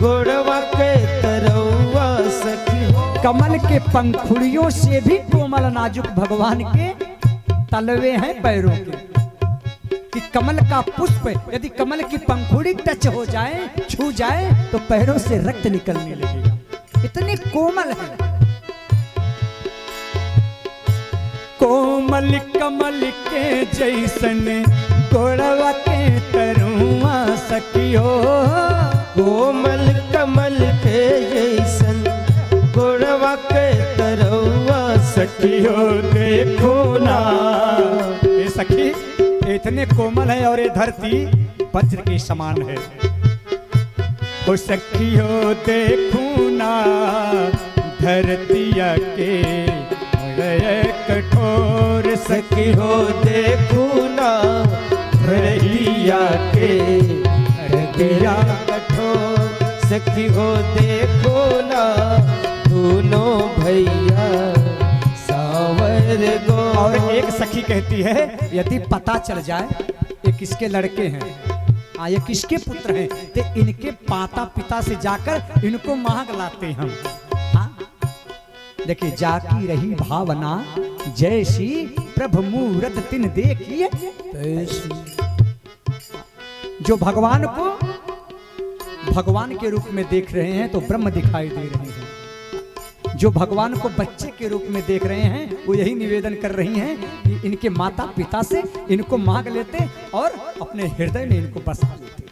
गोरवा के तरुआ सखी हो। कमल के पंखुड़ियों से भी कोमल नाजुक भगवान के तलवे हैं पैरों के, कि कमल का पुष्प यदि कमल की पंखुड़ी टच हो जाए, छू जाए, तो पैरों से रक्त निकलने लगेगा, इतने कोमल है। कोमल कमल के जैसन गोरवा के तरुआ सखी हो। कोमल कमल के जैसन गोरवा के तरुआ सखी हो देखो ना। ये सखी इतने कोमल है और ये धरती वज्र के समान है। ओ सखी हो देखो ना धरतिया के कठोर। सखी हो देखो ना धरतिया के हृदया कठोर। सखी हो देखो ना दोनों भैया सावर गो। और एक सखी कहती है यदि पता चल जाए ये किसके लड़के हैं, ये किसके पुत्र हैं, तो इनके माता पिता से जाकर इनको मांग लाते हम। देखिए जाकी रही भावना जैसी प्रभु मूरत तिन देखिए तैसी। जो भगवान को भगवान के रूप में देख रहे हैं तो ब्रह्म दिखाई दे रहे हैं। जो भगवान को बच्चे के रूप में देख रहे हैं वो यही निवेदन कर रही हैं कि इनके माता पिता से इनको मांग लेते और अपने हृदय में इनको बसा लेते।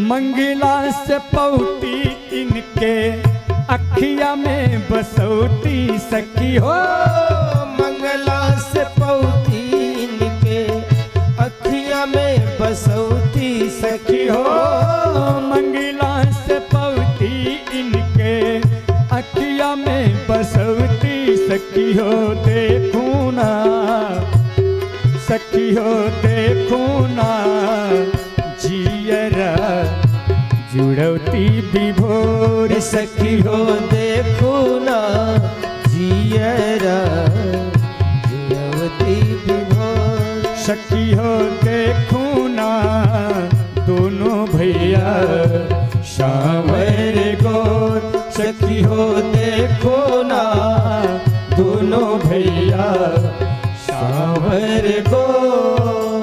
मंगला से पौती इनके अखिया में बसौती सखी हो। मंगला से पौती इनके अखिया में बसौती सखी हो। मंगला से पौती इनके अखिया में बसौती सखी हो देखो ना, सखी हो देखो ना जियरा जुड़ौती विभोर। सखी हो देखो ना जियरा जुड़ौती विभोर। सखी हो देखो ना दोनों भैया सावर गोर। सखी हो देखो ना दोनों भैया सावर गोर।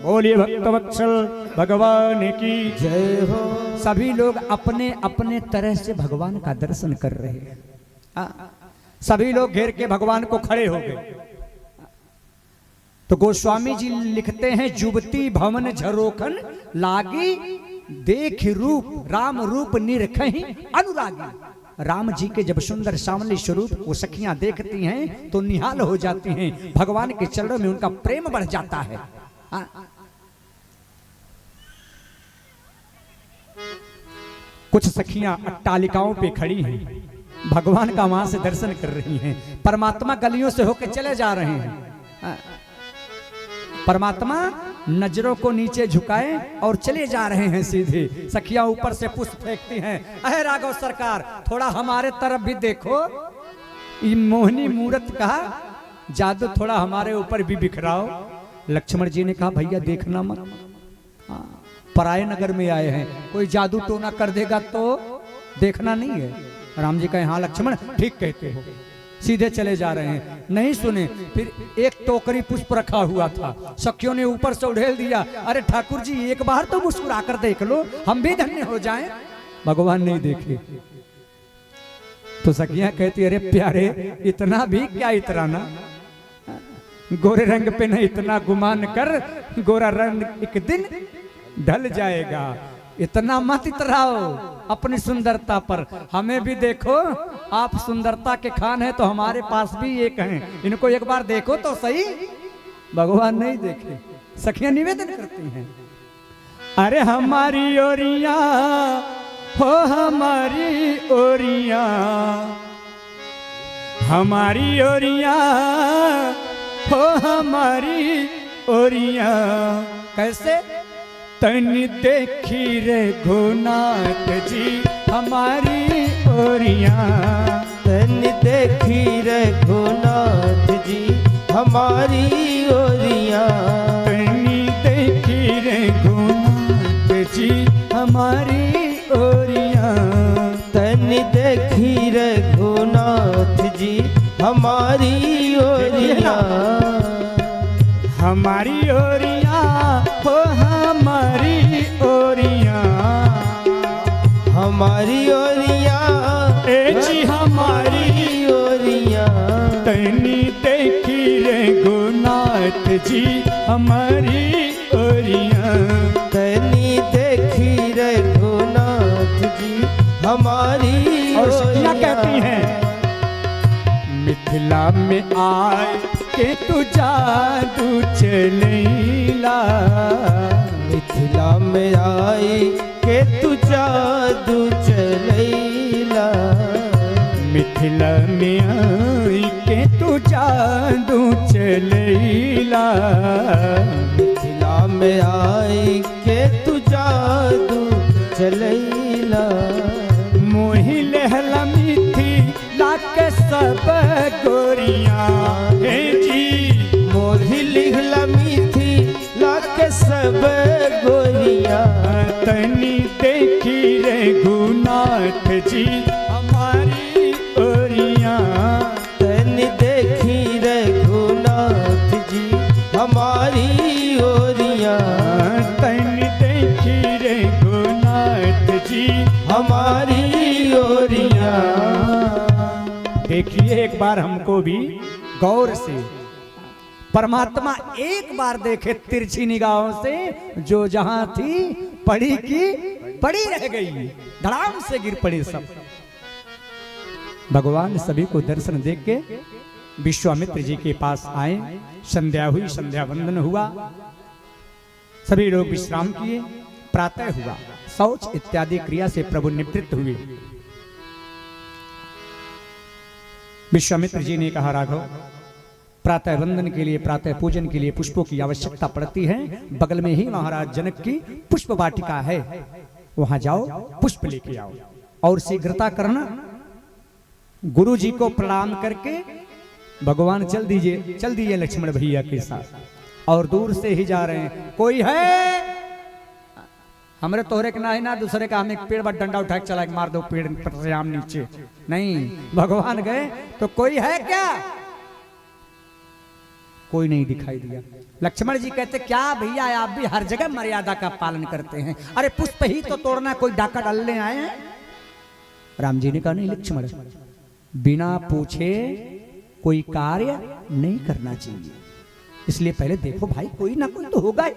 बोलिए भक्तवत्सल भगवान की जय हो। सभी लोग अपने अपने तरह से भगवान का दर्शन कर रहे हैं। सभी लोग घेर के भगवान को खड़े हो गए। तो गोस्वामी जी लिखते हैं, जुबती भवन झरोखन लागी देख रूप राम रूप निरखहि अनुरागी। राम जी के जब सुंदर सामने स्वरूप को सखियां देखती हैं तो निहाल हो जाती हैं, भगवान के चरणों में उनका प्रेम बढ़ जाता है। कुछ सखियां अट्टालिकाओं पे खड़ी हैं, भगवान का वहां से दर्शन कर रही हैं। परमात्मा गलियों से होकर चले जा रहे हैं। परमात्मा नजरों को नीचे झुकाए और चले जा रहे हैं सीधे। सखियां ऊपर से पुष्प फेंकती हैं, अहे राघव सरकार थोड़ा हमारे तरफ भी देखो, ये मोहिनी मूरत का जादू थोड़ा हमारे ऊपर भी बिखराओ। लक्ष्मण जी ने कहा, भैया देखना मत, पराये नगर में आए हैं, कोई जादू टोना कर देगा तो देखना नहीं है। राम जी कहे, हाँ लक्ष्मण ठीक कहते हो। सीधे चले जा रहे हैं, नहीं सुने। फिर एक टोकरी पुष्प रखा हुआ था, सखियों ने ऊपर से उड़ेल दिया। अरे ठाकुर जी एक बार तो मुस्कुरा कर देख लो, हम भी धन्य हो जाएं। भगवान नहीं देखे तो सखियां कहती, अरे प्यारे इतना भी क्या इतराना, गोरे रंग पे नहीं इतना गुमान कर, गोरा रंग एक दिन ढल जाएगा। इतना मत इतराओ अपनी सुंदरता पर, हमें भी देखो, आप सुंदरता के खान है तो हमारे पास भी एक हैं, इनको एक बार देखो तो सही। भगवान नहीं देखे, सखियां निवेदन करती हैं, अरे हमारी ओरिया हो हमारी ओरिया, हमारी ओरिया हो हमारी ओरिया। कैसे? तन देखी रे घोनाथ जी हमारी ओरिया, तन देखी रे घोनाथ जी हमारी ओरिया, तन देखी रे घोनाथ जी हमारी ओरिया, तन देखी रे घोनाथ जी हमारी ओरिया, हमारी ओरिया हो हमारी ओरिया, हमारी ओरिया ए जी हमारी ओरिया, तनी देखी रे गुनाथ जी हमारी ओरिया, तनी देखी रे घोनाथ जी हमारी और सखियां ओरिया। कहती हैं, मिथिला में आए के तू जादू चलेला, मिथिला में आई के तू जादू चलैला, मिथिला में आई के तू जादू चलेला, मिथिला में आई के तू जादू चलैला, मोहि लहला मिथी लाके सब गोरियां हे जी, मोहि लिखला मीठी लाके सब गोरिया, तनी देखी रे गुनाथ जी हमारी ओरिया, तन देखी रे घोनाथ जी हमारी ओरिया, तनी देखी रे गुनाथ जी हमारी ओरिया। देखिए एक बार हमको भी गौर से, परमात्मा एक बार देखे तिरछी निगाहों से, जो जहां थी पड़ी की पड़ी रह गई, धड़ाम से गिर पड़ी सब। भगवान सभी को दर्शन देख के विश्वामित्र जी के पास आए, संध्या हुई, संध्या वंदन हुआ, सभी लोग विश्राम किए, प्रातः हुआ, शौच इत्यादि क्रिया से प्रभु निवृत्त हुए। विश्वामित्र जी ने कहा, राघव प्रातः वंदन के लिए, प्रातः पूजन के लिए पुष्पों की आवश्यकता पड़ती है, बगल में ही महाराज जनक की पुष्प वाटिका है, वहां जाओ पुष्प लेके आओ और शीघ्रता करना। गुरु जी को प्रणाम करके भगवान चल दीजिए लक्ष्मण भैया के साथ, और दूर से ही जा रहे हैं, कोई है? हमरे तोहरे के ना ही ना दूसरे का, हम एक पेड़ पर डंडा उठा के चला के मार दो पेड़ पर से आम नीचे, नहीं, भगवान गए तो कोई है क्या? कोई नहीं दिखाई दिया। लक्ष्मण जी कहते क्या भैया आप भी हर जगह मर्यादा का पालन करते हैं, अरे पुष्प ही तो तोड़ना, कोई डाका डालने आए हैं? राम जी ने कहा नहीं लक्ष्मण, बिना पूछे कोई कार्य नहीं करना चाहिए, इसलिए पहले देखो भाई कोई ना कोई तो होगा ही।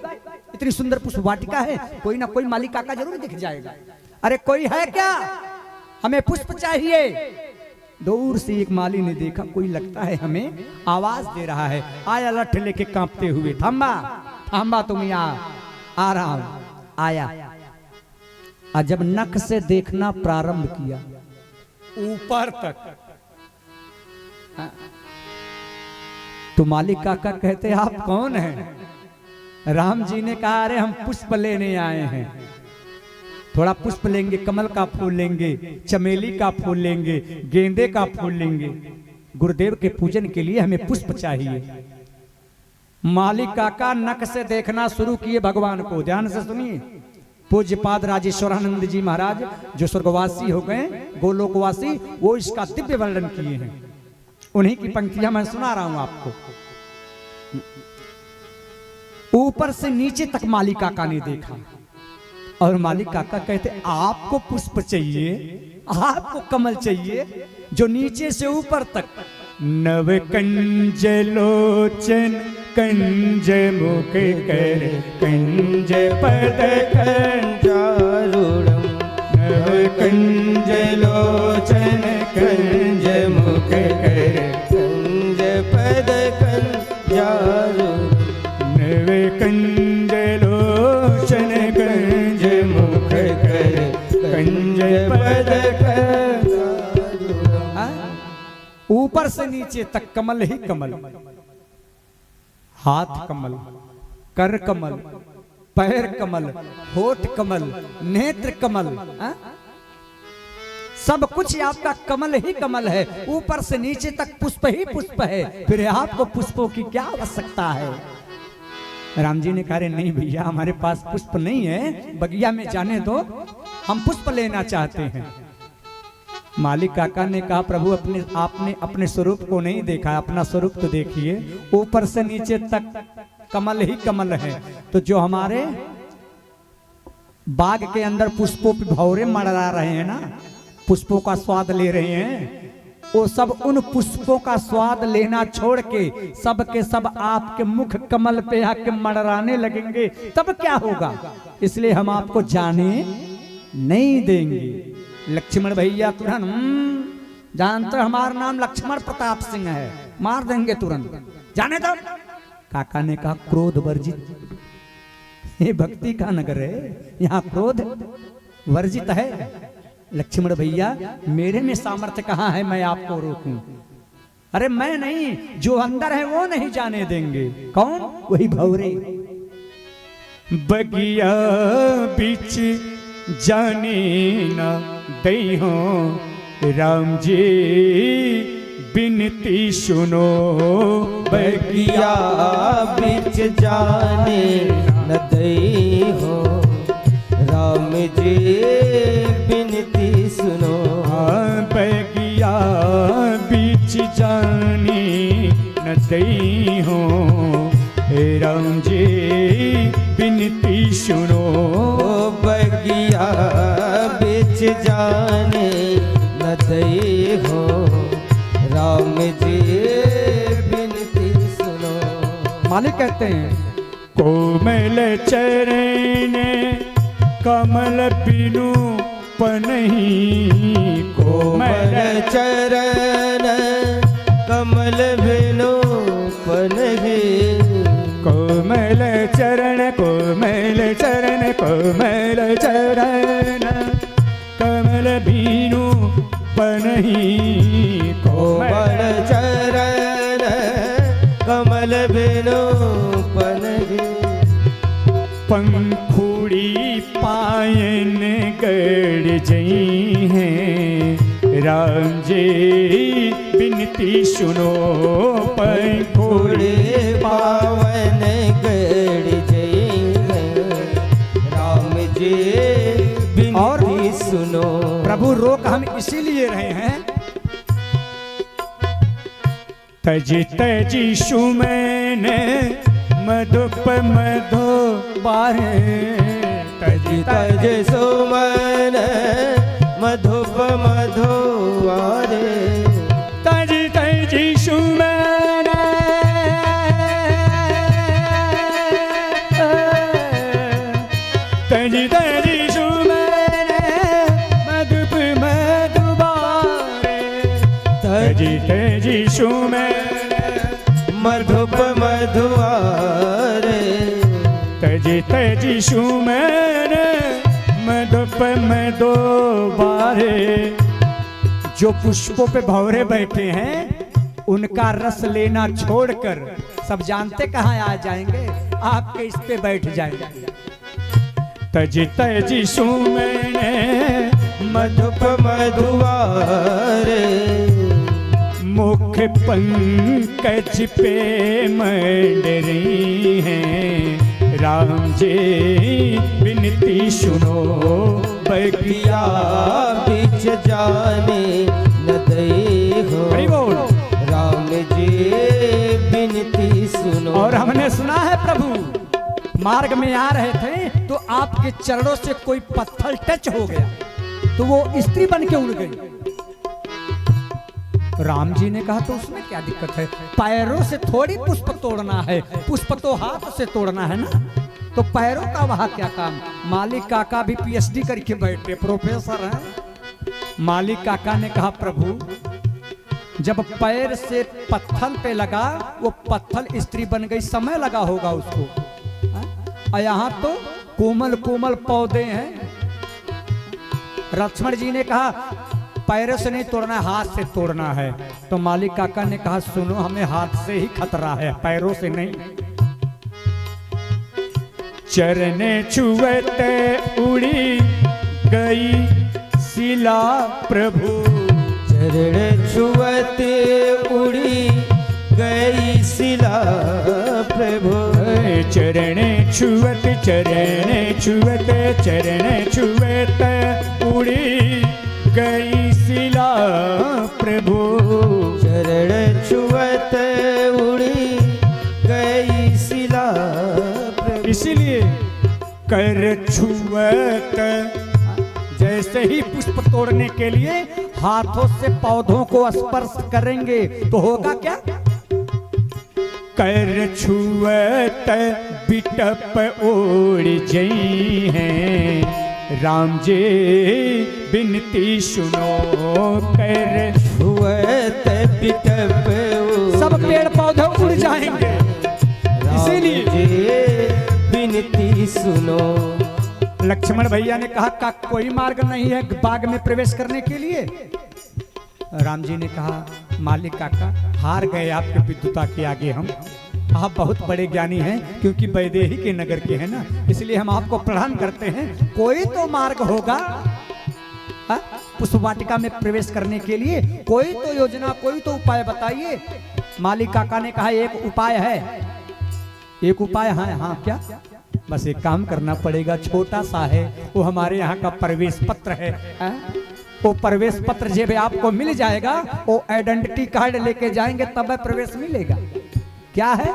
इतनी सुंदर पुष्प वाटिका है, कोई ना कोई माली काका जरूर दिख जाएगा। अरे कोई है क्या, हमें पुष्प चाहिए। दूर से एक माली ने देखा कोई लगता है हमें आवाज दे रहा है, आया लठ लेके कांपते हुए, थांबा थांबा तुम यहाँ, आ रहा हूं। आया और जब नख से देखना प्रारंभ किया ऊपर तक, तो मालिक काका कहते आप कौन हैं? राम जी ने कहा अरे हम पुष्प लेने आए हैं, थोड़ा पुष्प लेंगे, कमल का फूल लेंगे, चमेली का फूल लेंगे, गेंदे का फूल लेंगे, गुरुदेव के पूजन के लिए हमें पुष्प चाहिए। मालिक काका नख से देखना शुरू किए भगवान को। ध्यान से सुनिए, पूज्यपाद राजेश्वरानंद जी महाराज जो स्वर्गवासी हो गए, गोलोकवासी, वो इसका दिव्य वर्णन किए हैं, उन्हीं की पंक्तियां मैं सुना रहा हूं आपको। ऊपर से नीचे तक मालिक काका ने देखा और मालिक काका कहते आपको पुष्प चाहिए, आपको कमल चाहिए, जो नीचे से ऊपर तक। नव कंज लोचन कंज मुख कर कंज पद कंजारूढ़, नव कंज लोचन कंज मुख कर कंज पद कंजारूढ़, नव कंज लोचन कंज मुख कर कंज पद कंजारूढ़। ऊपर से नीचे तक कमल ही कमल, हाथ कमल, कर कमल, पैर कमल, होठ कमल, नेत्र कमल, सब कुछ आपका कमल ही कमल है। ऊपर से नीचे तक पुष्प ही पुष्प है, फिर आपको पुष्पों की क्या आवश्यकता है? राम जी ने कहा नहीं भैया हमारे पास पुष्प नहीं है, बगिया में जाने दो, हम पुष्प लेना चाहते हैं। मालिक काका ने कहा प्रभु आपने अपने स्वरूप को नहीं देखा, अपना स्वरूप तो देखिए, ऊपर से नीचे तक कमल ही कमल है, तो जो हमारे बाग के अंदर पुष्पों पे भौरे मड़रा रहे हैं ना, पुष्पों का स्वाद ले रहे हैं, वो सब उन पुष्पों का स्वाद लेना छोड़ के सब के सब आपके मुख कमल पे आके मड़राने लगेंगे, तब क्या होगा? इसलिए हम आपको जाने नहीं देंगे। लक्ष्मण भैया तुरंत जानते हमारा नाम लक्ष्मण प्रताप सिंह है, मार देंगे तुरंत, जाने दो। काका ने कहा क्रोध वर्जित, ये भक्ति का नगर है, यहाँ क्रोध वर्जित है। लक्ष्मण भैया मेरे में सामर्थ्य कहाँ है मैं आपको रोकूं? अरे मैं नहीं, जो अंदर है वो नहीं जाने देंगे। कौन? वही भौरे। बगिया बीच जाने ना दई हो राम जी बिनती सुनो, बगिया बीच जाने न दई हो राम जी बिनती सुनो। बगिया बीच जाने न दई हो राम जी बिनती सुनो, बगिया बीच जाने न दई हो राम जी बिनती सुनो। मालिक कहते हैं कोमल चरण कमल बिनु पनही, कोमल चरण कमल बिनु पनही, कोमल चरण कोमल चरण कोमल चरण कमल बिनु पनही, कोमल चरण कमल बिनु पनही। पंखुड़ी पायन गड़ जई हैं राम जी बिनती सुनो, पंखुड़ी पावन गड़ जई हैं राम जी बिनती सुनो। प्रभु रोक हम इसीलिए रहे हैं, तज तजी सुमन सुमन मधुप मधु बारे तजी तज सुमन मधुप मधुआरे तजी तजी सुमन तजी तजी सुमन मधुप मधुबारे तजी तजी सुमन मधुप मधुआरे तजी तजी सुमन मधुप मधुबारे। जो पुष्पों पे भंवरे बैठे हैं उनका रस लेना छोड़कर सब जानते कहाँ आ जाएंगे, आपके इस पे बैठ जाएंगे। तजी तजी सुमन मधुप मधुआरे मुख पंकज पे मंडरी हैं राम जी विनती सुनो बगिया बीच जाने न दे हो राम जी विनती सुनो। और हमने सुना है प्रभु मार्ग में आ रहे थे तो आपके चरणों से कोई पत्थर टच हो गया तो वो स्त्री बन के उड़ गई। राम जी ने कहा तो उसमें क्या दिक्कत है, पैरों से थोड़ी पुष्प तोड़ना है, पुष्प तो हाथ से तोड़ना है ना, तो पैरों का वहां क्या काम। मालिक काका भी पीएचडी करके बैठे प्रोफेसर हैं। मालिक काका ने कहा प्रभु जब पैर से पत्थर पे लगा वो पत्थर स्त्री बन गई, समय लगा होगा उसको, और यहाँ तो कोमल कोमल पौधे हैं। लक्ष्मण जी ने कहा पैरों से नहीं तोड़ना है, हाथ से तोड़ना है। तो मालिक काका ने कहा सुनो हमें हाथ से ही खतरा है, पैरों से नहीं। चरने छुएते उड़ी गई शिला प्रभु चरण छुअते उड़ी गई शिला प्रभु चरण छुअत चरण छुअत चरण छुअत उड़ी गई शिला प्रभु चरण छुअत उड़ी गई शिला प्रभु। इसीलिए कर छुअत जैसे ही पुष्प तोड़ने के लिए हाथों से पौधों को स्पर्श करेंगे तो होगा क्या, कर छुअत बिटप ओढ़ जई हैं राम जी बिनती सुनो कर छुअत बिटप सब पेड़ पौधे उड़ जाएंगे। इसीलिए बिनती सुनो। लक्ष्मण भैया ने कहा का कोई मार्ग नहीं है बाग में प्रवेश करने के लिए। राम जी ने कहा मालिक काका हार गए आपके विद्युता के आगे हम, आप बहुत बड़े ज्ञानी हैं क्योंकि वैदेही के नगर के हैं ना, इसलिए हम आपको प्रणाम करते हैं। कोई तो मार्ग होगा पुष्प वाटिका में प्रवेश करने के लिए, कोई तो योजना कोई तो उपाय बताइए। मालिक काका ने कहा एक उपाय है, एक उपाय है। हाँ क्या, बस एक काम करना पड़ेगा, छोटा सा है, वो हमारे यहाँ का प्रवेश पत्र है। वो प्रवेश पत्र जब आपको मिल जाएगा वो आइडेंटिटी कार्ड लेके जाएंगे तब प्रवेश मिलेगा। क्या है,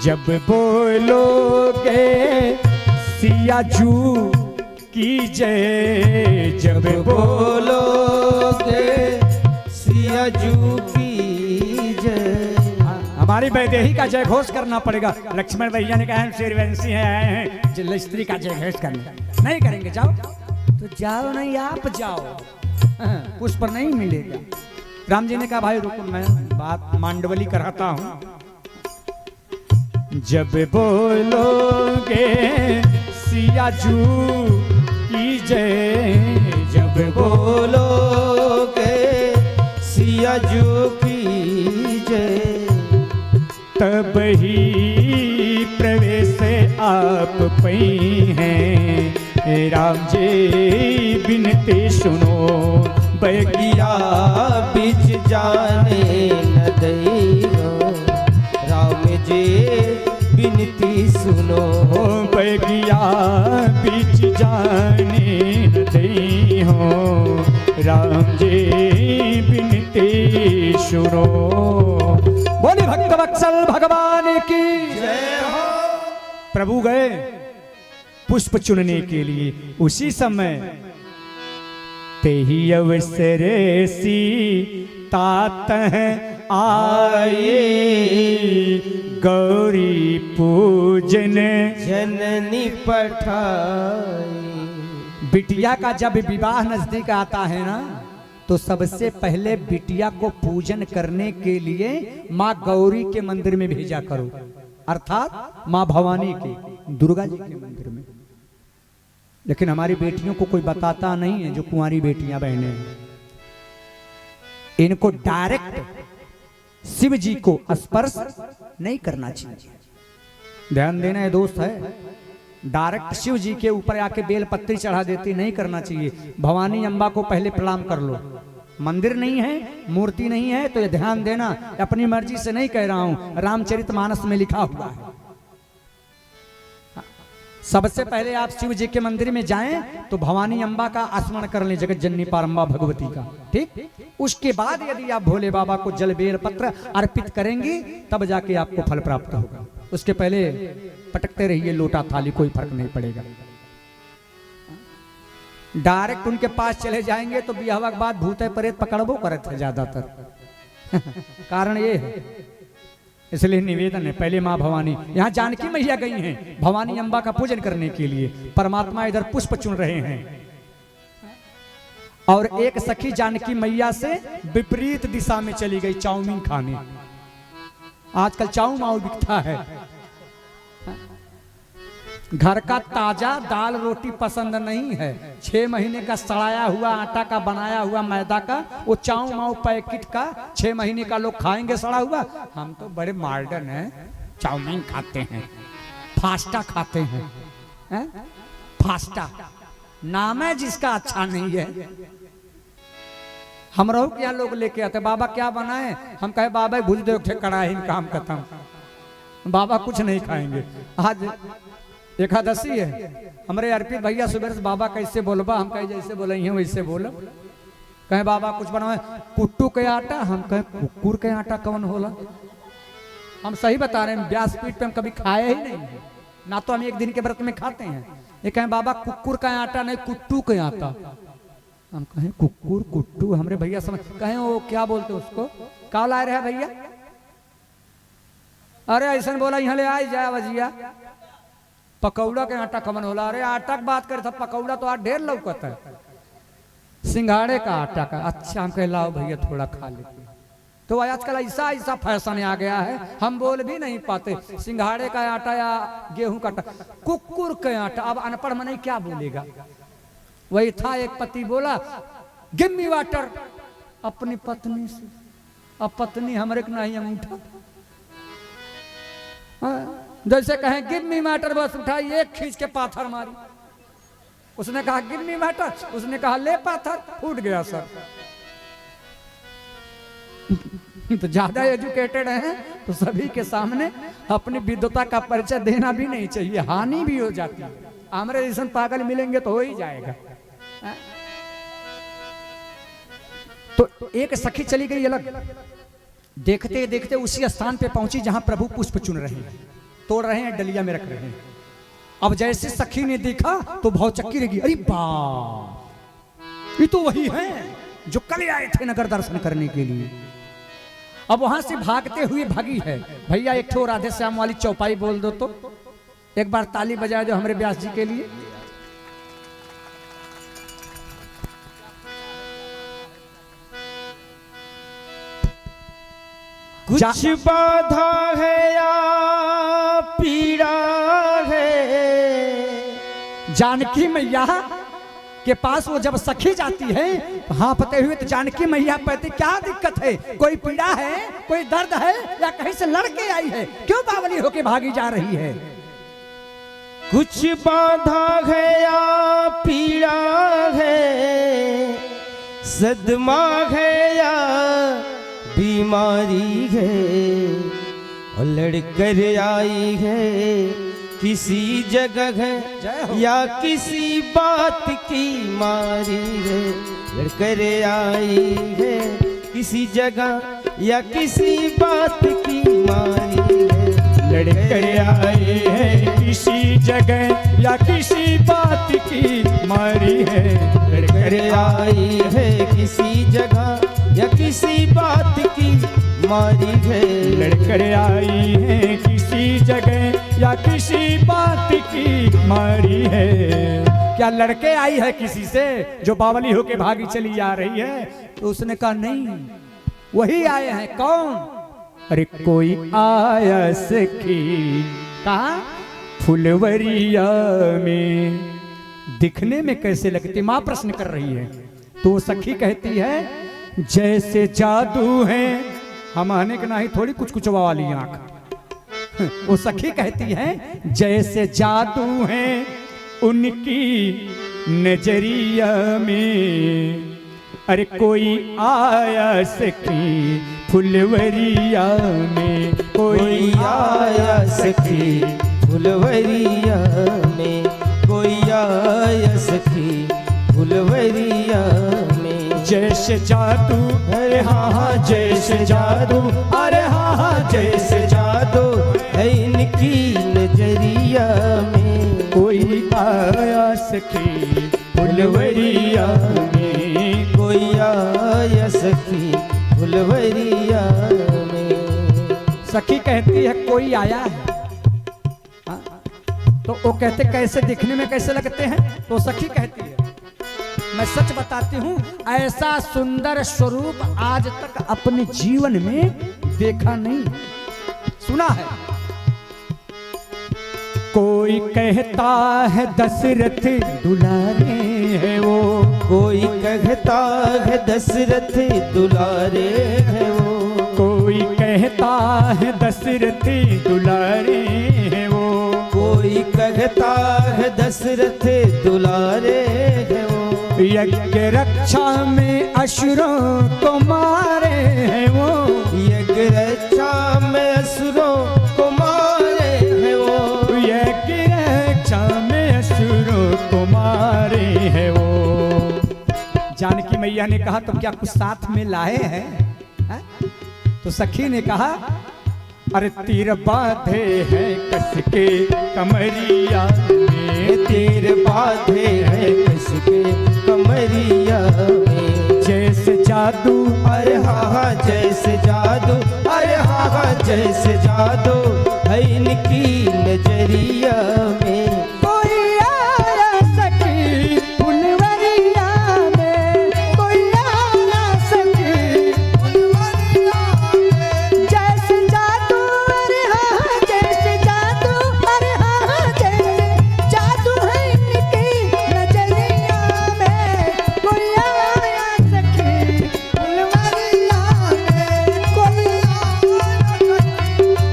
जब बोलोगे सिया जू की जय, जब बोलोगे सिया जू की जय, हमारी वैदेही का जय घोष करना पड़ेगा। लक्ष्मण भैया ने कहा हम शेरवंशी हैं, आए हैं स्त्री का जय घोष करने। नहीं करेंगे, जाओ तो जाओ, नहीं आप जाओ, पुष्प नहीं मिलेगा। राम जी ने कहा भाई रुको मैं बात मांडवली कराता हूं। जब बोलोगे सिया जू की जय, जब बोलोगे सिया जू की जय, तब ही प्रवेश आप पई हैं राम जी बिनती सुनो, बगिया बीच जाने न देगा राम जी बिनती सुनो, बगिया बीच जाने न दई हो राम जी बिनती सुनो। बोले भक्त भक्तवत्सल भगवान की जय हो। प्रभु गए पुष्प चुनने के लिए। उसी समय ते ही अवसर सीता आए, गौरी पूजन जननी पठाई। बिटिया का जब विवाह नजदीक आता है ना, तो सबसे पहले बिटिया को पूजन करने के लिए माँ गौरी के मंदिर में भेजा करो, अर्थात माँ भवानी के, दुर्गा जी के मंदिर में। लेकिन हमारी बेटियों को कोई बताता नहीं है, जो कुंवारी बेटियां बहनें हैं, इनको डायरेक्ट शिव जी को स्पर्श नहीं करना चाहिए। ध्यान देना है दोस्त है, डायरेक्ट शिव जी के ऊपर आके बेल पत्ती चढ़ा देती नहीं करना चाहिए। भवानी अम्बा को पहले प्रणाम कर लो। मंदिर नहीं है, मूर्ति नहीं है, तो ये ध्यान देना, अपनी मर्जी से नहीं कह रहा हूं, रामचरितमानस में लिखा हुआ है। सबसे पहले आप शिव जी के मंदिर में जाएं तो भवानी अम्बा का स्मरण कर लें, जगत जननी पारंबा भगवती का, ठीक। उसके बाद यदि आप भोले बाबा को जल बेल पत्र अर्पित करेंगी, तब जाके आपको फल प्राप्त होगा। उसके पहले पटकते रहिए लोटा थाली, कोई फर्क नहीं पड़ेगा। डायरेक्ट उनके पास चले जाएंगे तो बिहावा के बाद भूत प्रेत पकड़बो करे थे ज्यादातर। कारण ये है, इसलिए निवेदन है पहले माँ भवानी। यहाँ जानकी मैया गई हैं भवानी अम्बा का पूजन करने के लिए, परमात्मा इधर पुष्प चुन रहे हैं। और एक सखी जानकी मैया से विपरीत दिशा में चली गई चाउमीन खाने। आजकल चाउ माउ बिकता है, घर का ताजा दाल रोटी पसंद नहीं है, 6 महीने का सड़ाया हुआ आटा का बनाया हुआ मैदा का वो चाउ माउ पैकेट का 6 महीने का लोग खाएंगे सड़ा हुआ। हम तो बड़े मॉडर्न हैं, चाउमीन खाते हैं, फास्टा खाते हैं, फास्टा नाम है जिसका अच्छा नहीं है। हम रहो क्या लोग लेके आते, बाबा क्या बनाए, हम कहे बाबा भूल दो कड़ाही काम खत्म, बाबा कुछ नहीं खाएंगे। आज एकादशी है, हमारे अर्पित भैया सुबह से बाबा कैसे बोलबा, हम कहे जैसे बोले हैं वैसे बोलो। कहे बाबा कुछ बनाए, कुट्टू के आटा, हम कहे कुकुर के आटा कौन होला। हम सही बता रहे हैं, व्यासपीठ पे हम कभी खाए ही नहीं है, ना तो हम एक दिन के व्रत में खाते हैं। ये कहें बाबा कुकुर का आटा नहीं, कुट्टू के आटा। हम कहें कुकुर कुट्टू, हमारे भैया समझ, कहें वो क्या बोलते उसको, क्या लाए रहे भैया, अरे ऐसा बोला यहाँ ले आई जाए वजिया, पकौड़ा के आटा कमन होला। अरे आटा की बात करे था, पकौड़ा तो आज ढेर लौकता है, सिंघाड़े का आटा का। अच्छा हम कह लाओ भैया थोड़ा खा लेते। तो आजकल ऐसा ऐसा फैशन आ गया है, हम बोल भी नहीं पाते सिंघाड़े का आटा या गेहूं का आटा, कुकुर का आटा। अब अनपढ़ मन क्या बोलेगा। वही था, एक पति बोला गिव मी वाटर अपनी पत्नी से, अब पत्नी हमारे को नहीं अंगूठा। जैसे कहें गिव मी वाटर, बस उठाई एक खींच के पाथर मारी। उसने कहा गिव मी वाटर, उसने कहा ले पाथर, फूट गया सर। तो ज्यादा एजुकेटेड हैं तो सभी के सामने अपनी विद्वता का परिचय देना भी नहीं चाहिए, हानि भी हो जाती है। हमारे जैसे पागल मिलेंगे तो हो ही जाएगा। तो एक सखी चली गई अलग, देखते देखते उसी स्थान पे पहुंची जहां प्रभु पुष्प चुन रहे हैं, तोड़ रहे हैं, डलिया में रख रहे हैं। अब जैसे सखी ने देखा तो भौचक्की लगी, अरे बाप ये तो वही हैं जो कल आए थे नगर दर्शन करने के लिए। अब वहां से भागते हुए भागी है। भैया एक ठो राधे श्याम वाली चौपाई बोल दो तो, एक बार ताली बजा दो हमारे व्यास जी के लिए। कुछ बाधा है या पीड़ा है, जानकी मैया के पास वो जब सखी जाती है हाँफते हुए, तो जानकी मैया कहती क्या दिक्कत है, कोई पीड़ा है, कोई दर्द है, या कहीं से लड़के आई है, क्यों बावली होके भागी जा रही है। कुछ बाधा है या पीड़ा है, सदमा है या बीमारी है, और लड़कर आई है किसी जगह है या किसी बात की मारी है, लड़कर आई है किसी जगह या किसी बात की मारी है। लड़कर आए हैं किसी जगह या किसी बात की मारी है। लड़कर आई है किसी जगह या किसी बात की मारी है। लड़कर आई है किसी जगह या किसी बात की मारी है। क्या लड़के आई है किसी से जो बावली होके भागी चली आ रही है? तो उसने कहा नहीं, वही आए हैं। कौन? अरे कोई आया सखी, कहा फुलवरिया में। दिखने में कैसे लगती? माँ प्रश्न कर रही है। तो वो सखी कहती है जैसे जादू है। हम आने के नहीं थोड़ी कुछ कुछ वाली आंख। वो सखी कहती है जैसे जादू है उनकी नजरिया में। अरे कोई आया सखी फुलवरिया में। कोई आया सखी फुलवरिया में। कोई आया सखी फुलवरिया में। जैसे जादू, अरे हाँ हाँ जैसे जादू, अरे हाँ हाँ जैसे जादू है इनकी नजरिया में। कोई आया सखी फुलवरिया में। कोई आया सखी फुलवरिया में। सखी कहती है कोई आया है। हाँ? तो वो कहते कैसे दिखने में कैसे लगते हैं? तो सखी कहती है मैं सच बताती हूँ, ऐसा सुंदर स्वरूप आज तक अपने जीवन में देखा नहीं, सुना है। कोई कहता है दशरथ दुलारे है वो। कोई कहता है दशरथ दुलारे है वो। कोई कहता है दशरथ दुलारे है वो। कोई कहता है दशरथ दुलारे है वो। यज्ञ रक्षा में असुरों को मारे है वो। यज्ञ रक्षा में असुरों को मारे है वो। यज्ञ रक्षा में असुरों को मारे है वो। जानकी मैया ने कहा तो क्या कुछ साथ में लाए हैं? है? तो सखी ने कहा अरे तीर बांधे हैं कस के कमरिया में। तीर बांधे हैं कस के कमरिया में। जैसे जादू, अरे हाँ हाँ जैसे जादू, अरे हाँ हाँ जैसे जादू है इनकी नजरिया में। कोई आया सखी फुलवरिया में। कोई आया सखी फुलवरिया में। जैसे जादू, अरे हाँ जैसे जादू, अरे हाँ जैसे जादू है इनकी नजरिया में। कोई आया सखी फुलवरिया में। कोई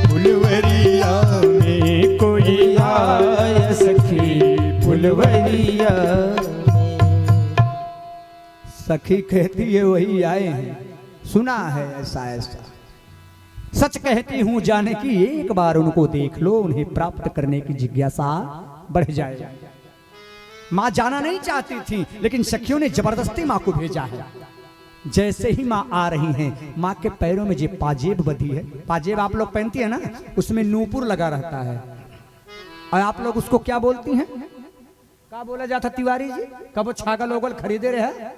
फुलवरिया में। कोई आया सखी फुलवरिया में। सखी कहती है वही आए हैं, सुना है ऐसा ऐसा। सच कहती हूँ जाने की एक बार उनको देख लो, उन्हें प्राप्त करने की जिज्ञासा बढ़ जाए। माँ जाना नहीं चाहती थी लेकिन सखियों ने जबरदस्ती माँ को भेजा है। जैसे ही माँ आ रही हैं, माँ के पैरों में जो पाजेब बंधी है, पाजेब आप लोग पहनती है ना, उसमें नूपुर लगा रहता है। और आप लोग उसको क्या बोलती हैं? क्या बोला जाता तिवारी जी? कब वो छागल ओगल खरीदे रहे हैं?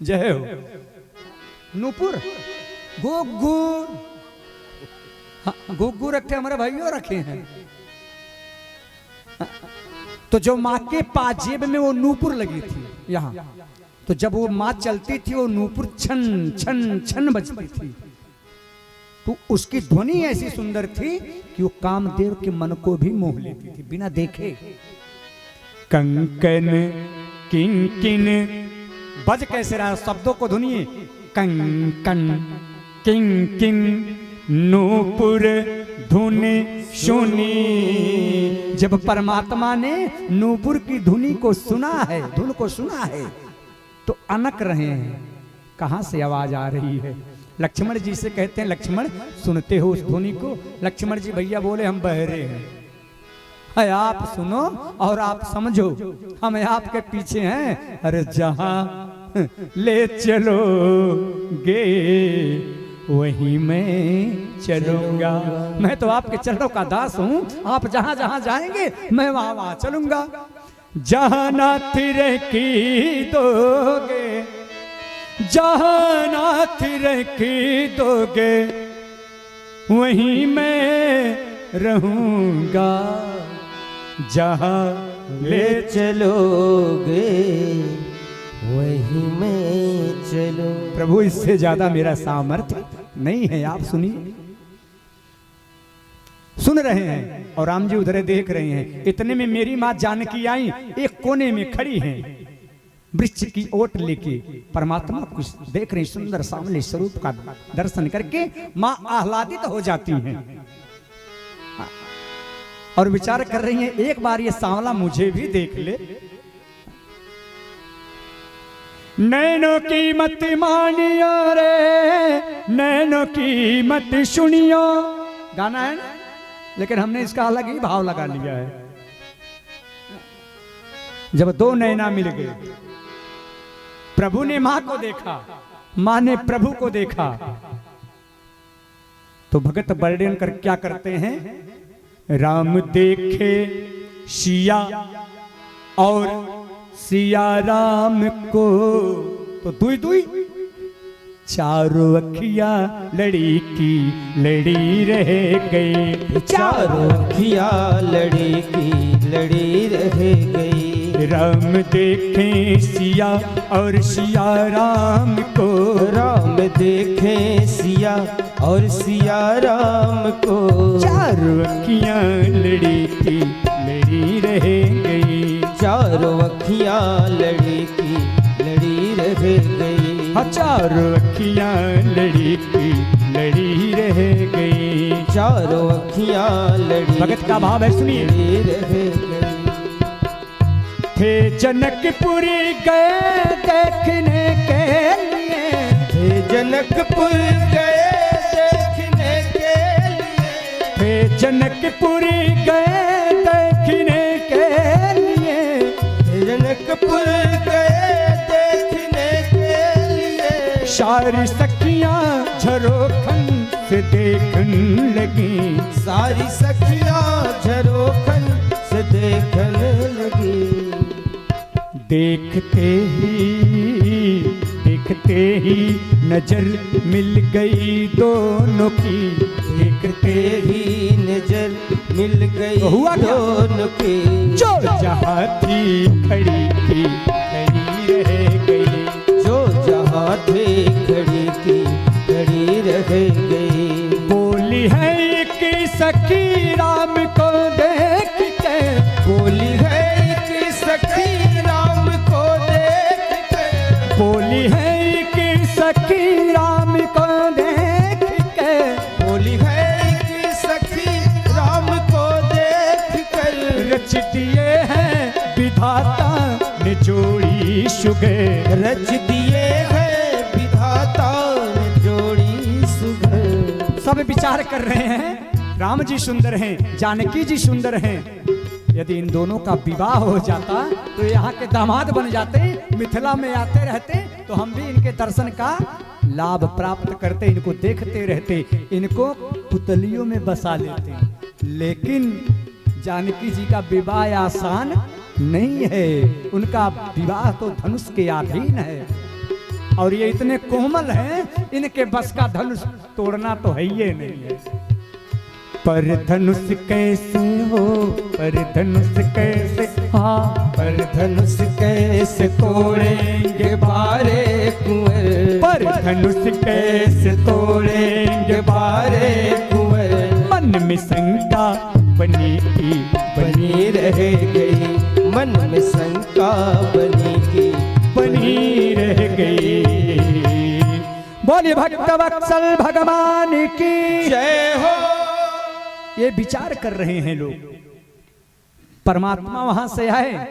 जय हो। नूपुर, गुग्गू। हाँ, गुग्गू रखे हमारे भाइयों रखे हैं। तो जो माँ के पाजेब में वो नूपुर लगी थी यहाँ, तो जब वो माँ चलती थी वो नूपुर छन छन छन बजती थी। तो उसकी ध्वनि ऐसी सुंदर थी कि वो कामदेव के मन को भी मोह लेती थी बिना देखे। कंकन किंकिन बज कैसे रहा, शब्दों को धुनिए। कंकन किंकिन नूपुर धुन सुनी। जब परमात्मा ने नूपुर की धुनी को सुना है, धुन को सुना है, तो अनक रहे हैं कहां से आवाज आ रही है। लक्ष्मण जी से कहते हैं लक्ष्मण सुनते हो उस ध्वनि को? लक्ष्मण जी भैया बोले हम बहरे हैं। है आप सुनो और आप समझो, हम आपके पीछे हैं। अरे जहां ले चलोगे वहीं मैं चलूंगा। मैं तो आपके चरणों का दास हूं, आप जहां जहां जाएंगे मैं वहां वहां चलूंगा। जहां नाथ की दोगे, जहां नाथ की दोगे वहीं मैं रहूंगा। जहां ले चलोगे वहीं मैं चलूं। प्रभु इससे ज्यादा मेरा सामर्थ्य नहीं है। आप सुनिए, सुन रहे हैं और राम जी उधर देख रहे हैं। इतने में मेरी माँ जानकी आई, एक कोने में खड़ी हैं, वृक्ष की ओट लेके परमात्मा कुछ देख रहे, सुंदर सामने स्वरूप का दर्शन करके माँ आह्लादित हो जाती हैं और विचार कर रही हैं, एक बार ये सांवला मुझे भी देख ले। नैनो की मत मानियो रे, नैनो की मत सुनियो, गाना है ना, लेकिन हमने इसका अलग ही भाव लगा लिया है। जब दो नैना मिल गए, प्रभु ने मां को देखा, मां ने प्रभु को देखा, तो भगत वर्णन कर क्या करते हैं, राम देखे सिया और सिया राम को, तो दुई दुई चारों अखियां लड़ी की लड़ी रह गई, चारों अखियां लड़ी की लड़ी रह गई। राम देखे सिया और सिया राम को, राम देखे सिया और सिया राम को, चारों अखियां लड़ी की लड़ी रह गई, चारों अखियां लड़ी की लड़ी रह गई। चारों अखियां लड़ी की लड़ी रह गई, चारों अखियां लड़ी भगत का भाव है, सुनिए। रह गई। थे जनकपुरी गए देखने के लिए, थे जनकपुर गए देखने के लिए, थे जनकपुरी गए देखने के लिए, थे जनकपुर गए देखने के लिए। सारी सखियां झरोखन से देखने लगी, सारी सखियां झरोखन से देखने लगी। देखते ही नजर मिल गई दोनों की, देखते ही नजर मिल गई तो हुआ क्या? दोनों की। जो जहाँ थी खड़ी की खड़ी रह गई, जो जहाँ थी खड़ी की खड़ी रह गई। बोली है एक सखी राम को देख के, बोली है एक सखी राम को देख के, बोली है एक सखी राम को देख के, बोली है एक सखी राम को देख कर। रच दिए हैं विधाता ने जोड़ी सुगह, रच दिए हैं विधाता ने जोड़ी सुगह। सब विचार कर रहे हैं, राम जी सुंदर हैं, जानकी जी सुंदर हैं, यदि इन दोनों का विवाह हो जाता तो यहाँ के दामाद बन जाते, मिथिला में आते रहते तो हम भी इनके दर्शन का लाभ प्राप्त करते, इनको देखते रहते, इनको पुतलियों में बसा लेते। लेकिन जानकी जी का विवाह आसान नहीं है, उनका विवाह तो धनुष के अधीन है और ये इतने कोमल हैं, इनके बस का धनुष तोड़ना तो है ही नहीं है। पर धनुष कैसे हो, पर धनुष कैसे, हाँ पर धनुष कैसे तोड़ेंगे बारे कुंवर, पर धनुष कैसे तोड़ेंगे बारे कुंवर। मन में शंका बनी की बनी रह गई, मन में शंका बनी की बनी रह गई। बोलिए भक्त वत्सल भगवान की जय हो। ये विचार कर रहे हैं लोग, परमात्मा वहां से आए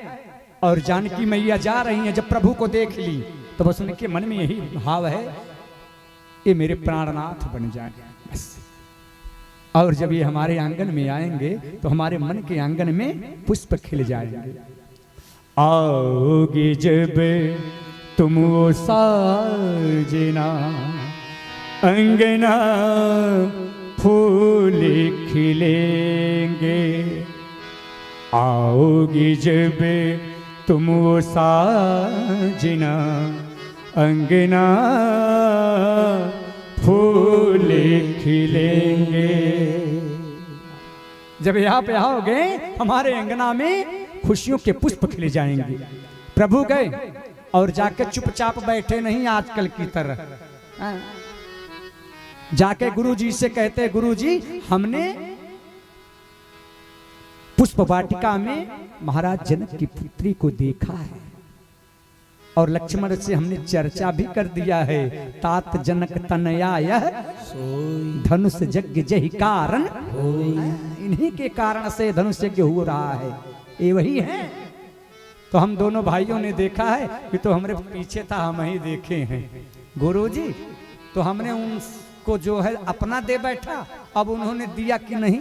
और जानकी मैया जा रही हैं, जब प्रभु को देख ली तो बस उनके मन में यही भाव है, ये मेरे प्राणनाथ बन जाए बस। और जब ये हमारे आंगन में आएंगे तो हमारे मन के आंगन में पुष्प खिल जाएंगे। आओगे जब तुम वो साजना, अंगना फूल खिलेंगे, आओगी जब तुम वो साजना, अंगना फूल खिलेंगे। जब यहाँ पे आओगे हमारे अंगना में खुशियों के पुष्प खिले जाएंगे। प्रभु गए और जाके चुपचाप बैठे नहीं आजकल की तरह, जाके गुरुजी से कहते, गुरुजी हमने पुष्प वाटिका में महाराज जनक की पुत्री को देखा है और लक्ष्मण से हमने चर्चा भी कर दिया है। तात जनक तनया यह धनुष यज्ञ जहि कारण, इन्हीं के कारण से धनुष यज्ञ हो रहा है, ये वही है। तो हम दोनों भाइयों ने देखा है कि तो हमारे पीछे था, हम ही देखे हैं गुरुजी। तो हमने उनको जो है अपना दे बैठा, अब उन्होंने दिया कि नहीं।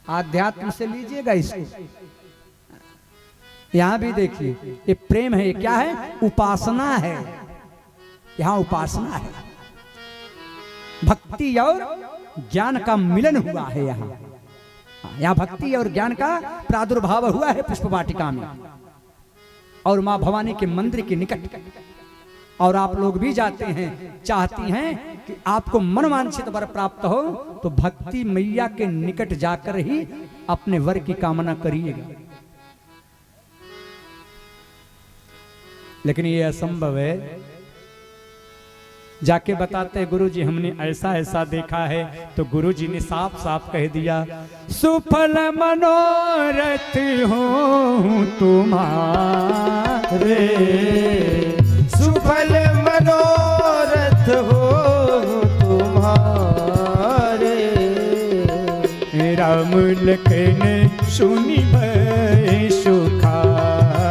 आध्यात्म से लीजिएगा इसको। यहां भी देखिए ये प्रेम है, ये क्या है? उपासना है। यहां उपासना है, भक्ति और ज्ञान का मिलन हुआ है। यहाँ भक्ति और ज्ञान का प्रादुर्भाव हुआ है पुष्प वाटिका में और मां भवानी के मंदिर के निकट। और आप लोग भी जाते हैं, चाहती हैं कि आपको मनवांछित वर प्राप्त हो तो भक्ति मैया के निकट जाकर ही अपने वर की कामना करिएगा। लेकिन ये असंभव है। जाके बताते गुरुजी हमने ऐसा ऐसा देखा है, तो गुरुजी ने साफ साफ कह दिया, सुफल मनोरथ हो तुम्हारे, सुफल मनोरथ हो तुम्हारे, राम लखन सुनि भय सुखाते,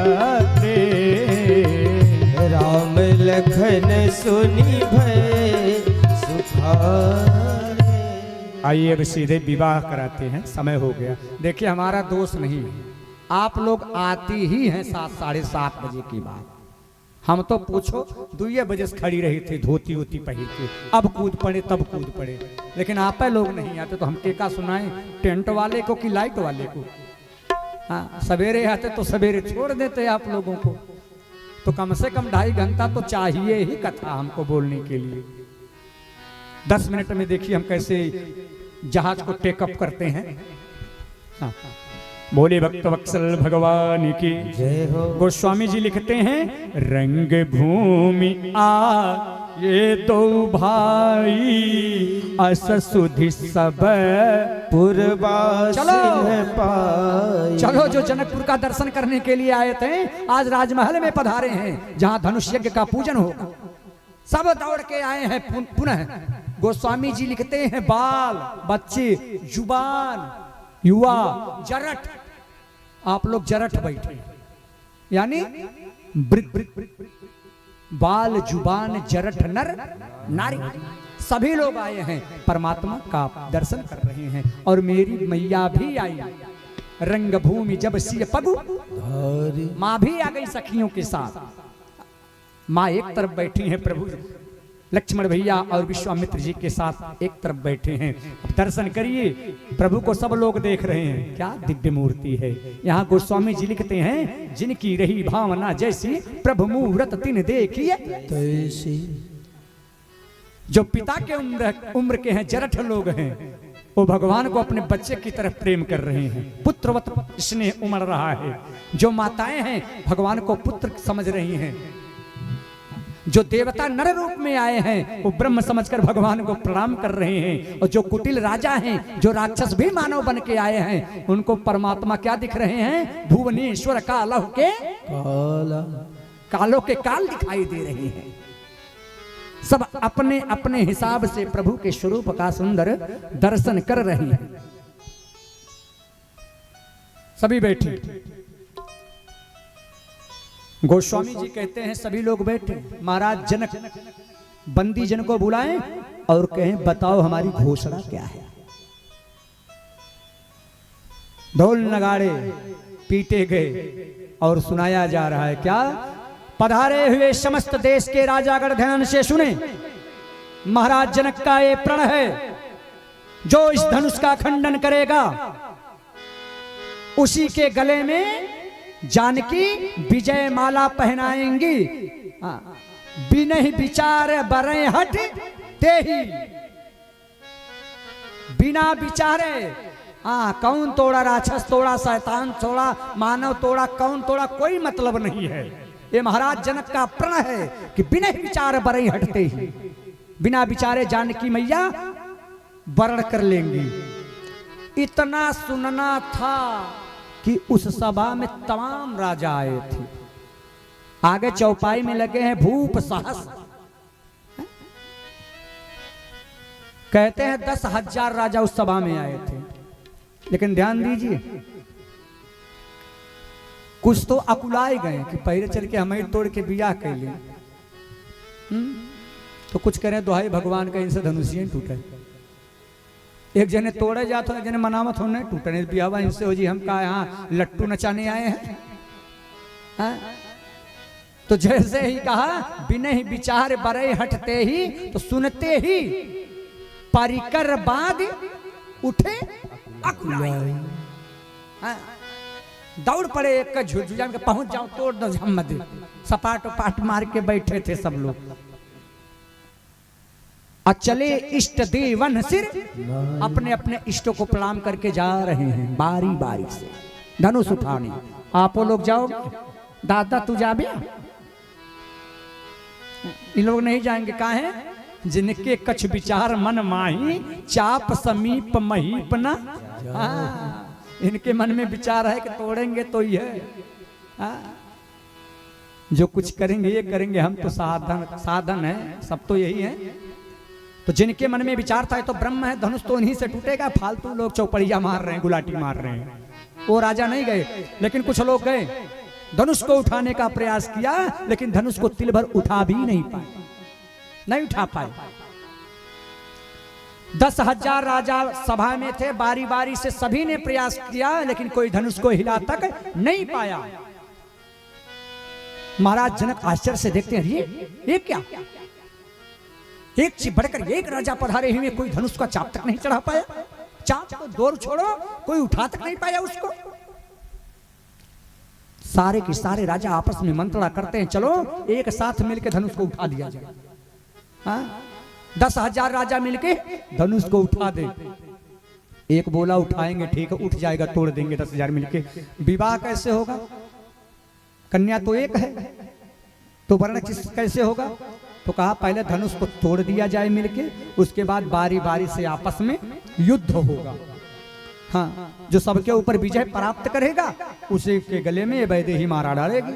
राम लखन सुनि भय सुखाते। आइए अब सीधे विवाह कराते हैं, समय हो गया। देखिए हमारा दोष नहीं है, आप लोग आती ही हैं 7 साढ़े 7 बजे की बात। हम तो पूछो 2 बजे से खड़ी रही थी धोती वोती पहन के, अब कूद पड़े तब कूद पड़े। लेकिन आप लोग नहीं आते तो हम टेका सुनाएं टेंट वाले को कि लाइट वाले को। हाँ, सवेरे आते तो सवेरे छोड़ देते आप लोगों को। तो कम से कम 2.5 घंटा तो चाहिए ही कथा हमको बोलने के लिए। 10 मिनट में देखिए हम कैसे जहाज को टेकअप करते हैं। हाँ, बोले भक्त वत्सल भगवान की जय हो। गोस्वामी जी लिखते हैं, रंग भूमि आ ये 2 भाई अस सुधि सब पुरवासिन पाई। चलो जो जनकपुर का दर्शन करने के लिए आए थे, आज राजमहल में पधारे हैं जहां धनुष यज्ञ का पूजन होगा। सब दौड़ के आए हैं पुनः। गोस्वामी जी लिखते हैं, बाल बच्चे जुबान युवा जरठ, आप लोग जरठ बैठे यानी बाल जुबान जरठ नर नारी सभी लोग आए हैं, परमात्मा का दर्शन कर रहे हैं। और मेरी मैया भी आई, रंग भूमि जब सिय पगु, माँ भी आ गई सखियों के साथ। माँ एक तरफ बैठी हैं, प्रभु लक्ष्मण भैया और विश्वामित्र जी के साथ एक तरफ बैठे हैं। दर्शन करिए, प्रभु को सब लोग देख रहे हैं, क्या दिव्य मूर्ति है। यहाँ गोस्वामी जी लिखते हैं, जिनकी रही भावना जैसी प्रभु मूरत तिन देखिए तैसी। जो पिता के उम्र के हैं, जरठ लोग हैं, वो भगवान को अपने बच्चे की तरफ प्रेम कर रहे हैं, पुत्रवत स्नेह उमड़ रहा है। जो माताएं हैं भगवान को पुत्र समझ रही हैं। जो देवता नर रूप में आए हैं वो ब्रह्म समझकर भगवान को प्रणाम कर रहे हैं। और जो कुटिल राजा हैं, जो राक्षस भी मानव बन के आए हैं, उनको परमात्मा क्या दिख रहे हैं? भुवनेश्वर कालह के कालों के काल दिखाई दे रहे हैं। सब अपने अपने हिसाब से प्रभु के स्वरूप का सुंदर दर्शन कर रहे हैं। सभी बैठे, गोस्वामी जी कहते हैं सभी लोग बैठे। महाराज जनक बंदी जन को बुलाएं और कहें, बताओ हमारी घोषणा क्या है। ढोल नगाड़े पीटे गए और सुनाया जा रहा है क्या? पधारे हुए समस्त देश के राजागण ध्यान से सुने। महाराज जनक का ये प्रण है, जो इस धनुष का खंडन करेगा उसी के गले में जानकी विजय माला पहनाएंगी। बिनहि विचार बरे हट ते ही, बिना विचारे। कौन तोड़ा, राक्षस तोड़ा, शैतान तोड़ा, मानव तोड़ा, कौन तोड़ा, कोई मतलब नहीं है। ये महाराज जनक का प्रण है कि बिना विचार बरे हटते ही, बिना विचारे जानकी मैया वर्ण कर लेंगी। इतना सुनना था कि उस सभा में तमाम राजा आए थे। आगे चौपाई में लगे हैं भूप सहस, कहते हैं 10,000 राजा उस सभा में आए थे। लेकिन ध्यान दीजिए, कुछ तो अकुलाए गए कि पहले चल के हमें तोड़ के बियाह कर ले। तो कुछ कह रहे हैं दुहाई भगवान का इनसे धनुषिया टूटे। एक जने तोड़े जाते, एक जने मनावत हो नहीं टूटने बियाह इनसे हो जी। हम कहा यहाँ लट्टू नचाने आए हैं। तो जैसे ही कहा बिना ही विचार बरे हटते ही, तो सुनते ही परिकर बाद उठे अकुलाए। दौड़ पड़े एक का झुझुझा में पहुंच जाओ तोड़ दो झम्मद। सपाट पाट मार के बैठे थे सब लोग। चले इष्ट देवन सिर, अपने अपने इष्टों को प्रणाम करके जा रहे हैं बारी बारी से धनुष उठाने। आपो लोग जाओ, दादा तू जा भी। इन लोग नहीं जाएंगे। कहा है जिनके कछ विचार मन माही, चाप समीप महीप न। इनके मन में विचार है कि तोड़ेंगे तो ही है। जो कुछ करेंगे ये करेंगे, हम तो साधन है, सब तो यही है। तो जिनके मन में विचार था तो ब्रह्म है, धनुष तो इन्हीं से टूटेगा। फालतू लोग चौपड़िया मार रहे हैं, गुलाटी मार रहे हैं। वो राजा नहीं गए, लेकिन कुछ लोग गए, धनुष को उठाने का प्रयास किया, लेकिन धनुष को तिल भर उठा भी नहीं पाए, नहीं उठा पाए। 10,000 राजा सभा में थे, बारी बारी से सभी ने प्रयास किया, लेकिन कोई धनुष को हिला तक नहीं पाया। महाराज जनक आश्चर्य से देखते हैं, ये क्या? एक से बढ़कर एक राजा पधारे हुए, कोई धनुष का चाप तक नहीं चढ़ा पाया। चाप को दूर छोड़ो, कोई उठा तक नहीं पाया उसको। सारे के सारे राजा आपस में मंत्रणा करते हैं, चलो एक साथ मिलकर धनुष को उठा दिया जाए। 10,000 राजा मिलके धनुष को उठा दे। एक बोला उठाएंगे, ठीक है उठ जाएगा, तोड़ देंगे 10,000 मिलके। विवाह कैसे होगा? कन्या तो एक है, तो वर्ण कैसे होगा? तो कहा पहले धनुष को तोड़ दिया जाए मिलके, उसके बाद बारी बारी से आपस में युद्ध होगा। हाँ, जो सबके ऊपर विजय प्राप्त करेगा उसी के गले में वैदेही मारा डालेगी।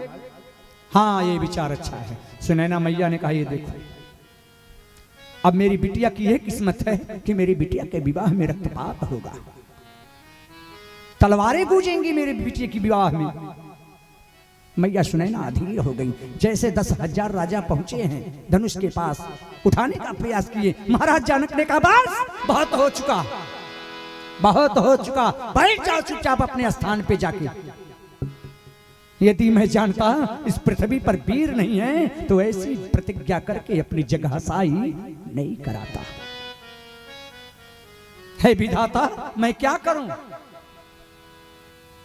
हाँ, ये विचार अच्छा है। सुनैना मैया ने कहा ये देखो, अब मेरी बिटिया की यह किस्मत है कि मेरी बिटिया के विवाह में रक्तपात होगा, तलवारें गूंजेंगी मेरी बिटिया की विवाह में। मैया सुनैना अधीर हो गई। जैसे 10,000 राजा पहुंचे हैं धनुष के पास, उठाने का प्रयास किए। महाराज जनक ने कहा बस बहुत हो चुका, बहुत हो चुका, बैठ जाओ चुपचाप अपने स्थान पे जाके। यदि मैं जानता इस पृथ्वी पर वीर नहीं है तो ऐसी प्रतिज्ञा करके अपनी जगह साई नहीं कराता। हे विधाता, मैं क्या करूं?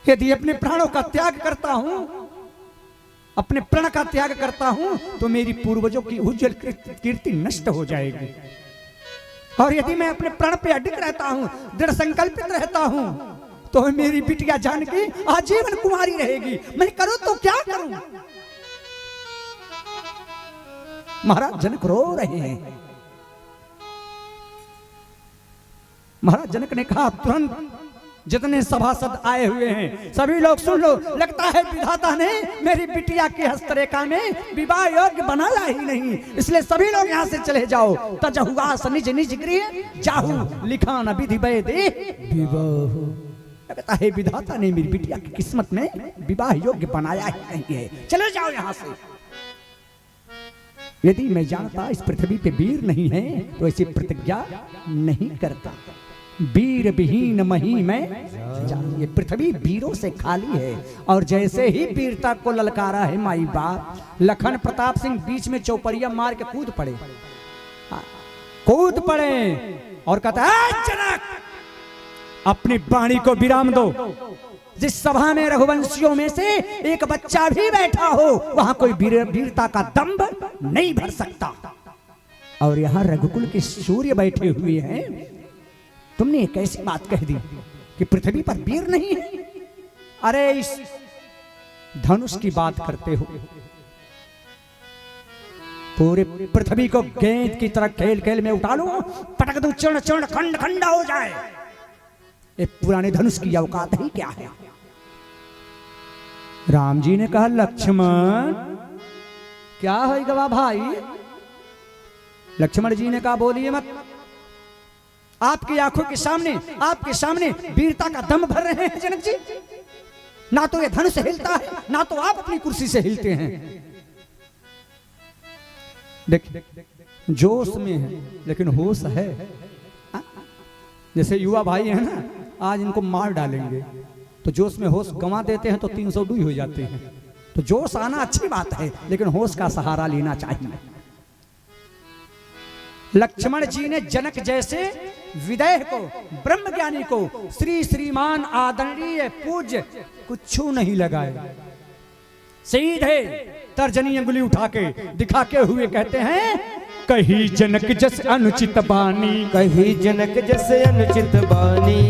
यदि अपने प्राणों का त्याग करता हूं, अपने प्रण का त्याग करता हूं, तो मेरी पूर्वजों की उज्जवल कीर्ति नष्ट हो जाएगी। और यदि मैं अपने प्रण पे अडिग रहता हूं, दृढ़ संकल्पित रहता हूं, तो मेरी बिटिया जानकी आजीवन कुमारी रहेगी। मैं करूं तो क्या करूं? महाराज जनक रो रहे हैं। महाराज जनक ने कहा तुरंत जितने सभासद आए हुए हैं सभी लोग सुन लो, लगता है विधाता ने मेरी बिटिया की हस्तरेखा में विवाह योग्य बनाया ही नहीं, इसलिए सभी लोग यहाँ से चले जाओ। तजहुआस निज निज गृह जाहू, लिखा न विधि वैदे विवाह। लगता है विधाता ने मेरी बिटिया की किस्मत में विवाह योग्य बनाया ही नहीं है, चले जाओ यहाँ से। यदि मैं जानता इस पृथ्वी पे वीर नहीं है तो ऐसी प्रतिज्ञा नहीं करता। वीर विहीन मही में ये पृथ्वी वीरों से खाली है। और जैसे ही वीरता को ललकारा है माई बाप, लखन प्रताप सिंह बीच में चौपड़िया मार के कूद पड़े और कहता है जनक अपनी वाणी को विराम दो। जिस सभा में रघुवंशियों में से एक बच्चा भी बैठा हो वहां कोई वीरता का दंभ नहीं भर सकता। और यहां रघुकुल के सूर्य बैठे हुए हैं, तुमने एक ऐसी बात कह दी कि पृथ्वी पर वीर नहीं है। अरे इस धनुष की बात करते हो, पूरे पृथ्वी को गेंद की तरह खेल खेल में उठा लो, पटक दो, चूर्ण चूर्ण खंड खंडा हो जाए। ये पुराने धनुष की औकात ही क्या है। राम जी ने कहा लक्ष्मण क्या है गवा भाई। लक्ष्मण जी ने कहा बोलिए मत, आपकी आंखों के सामने वीरता का दम भर रहे हैं जनक जी। ना तो ये धनुष हिलता है, ना तो आप अपनी कुर्सी से हिलते हैं। देखिए जोश में है लेकिन होश है। जैसे युवा भाई है ना, आज इनको मार डालेंगे तो जोश में होश गंवा देते हैं तो 302 हो जाते हैं। तो जोश आना अच्छी बात है लेकिन होश का सहारा लेना चाहिए। लक्ष्मण जी ने जनक जैसे विदेह को, ब्रह्म ज्ञानी को, श्री श्रीमान आदरणीय पूज्य कुछ नहीं लगाए, सीधे तर्जनी अंगुली उठा के दिखा के हुए कहते हैं कही जनक जस अनुचित बानी, कही जनक जस अनुचित बानी,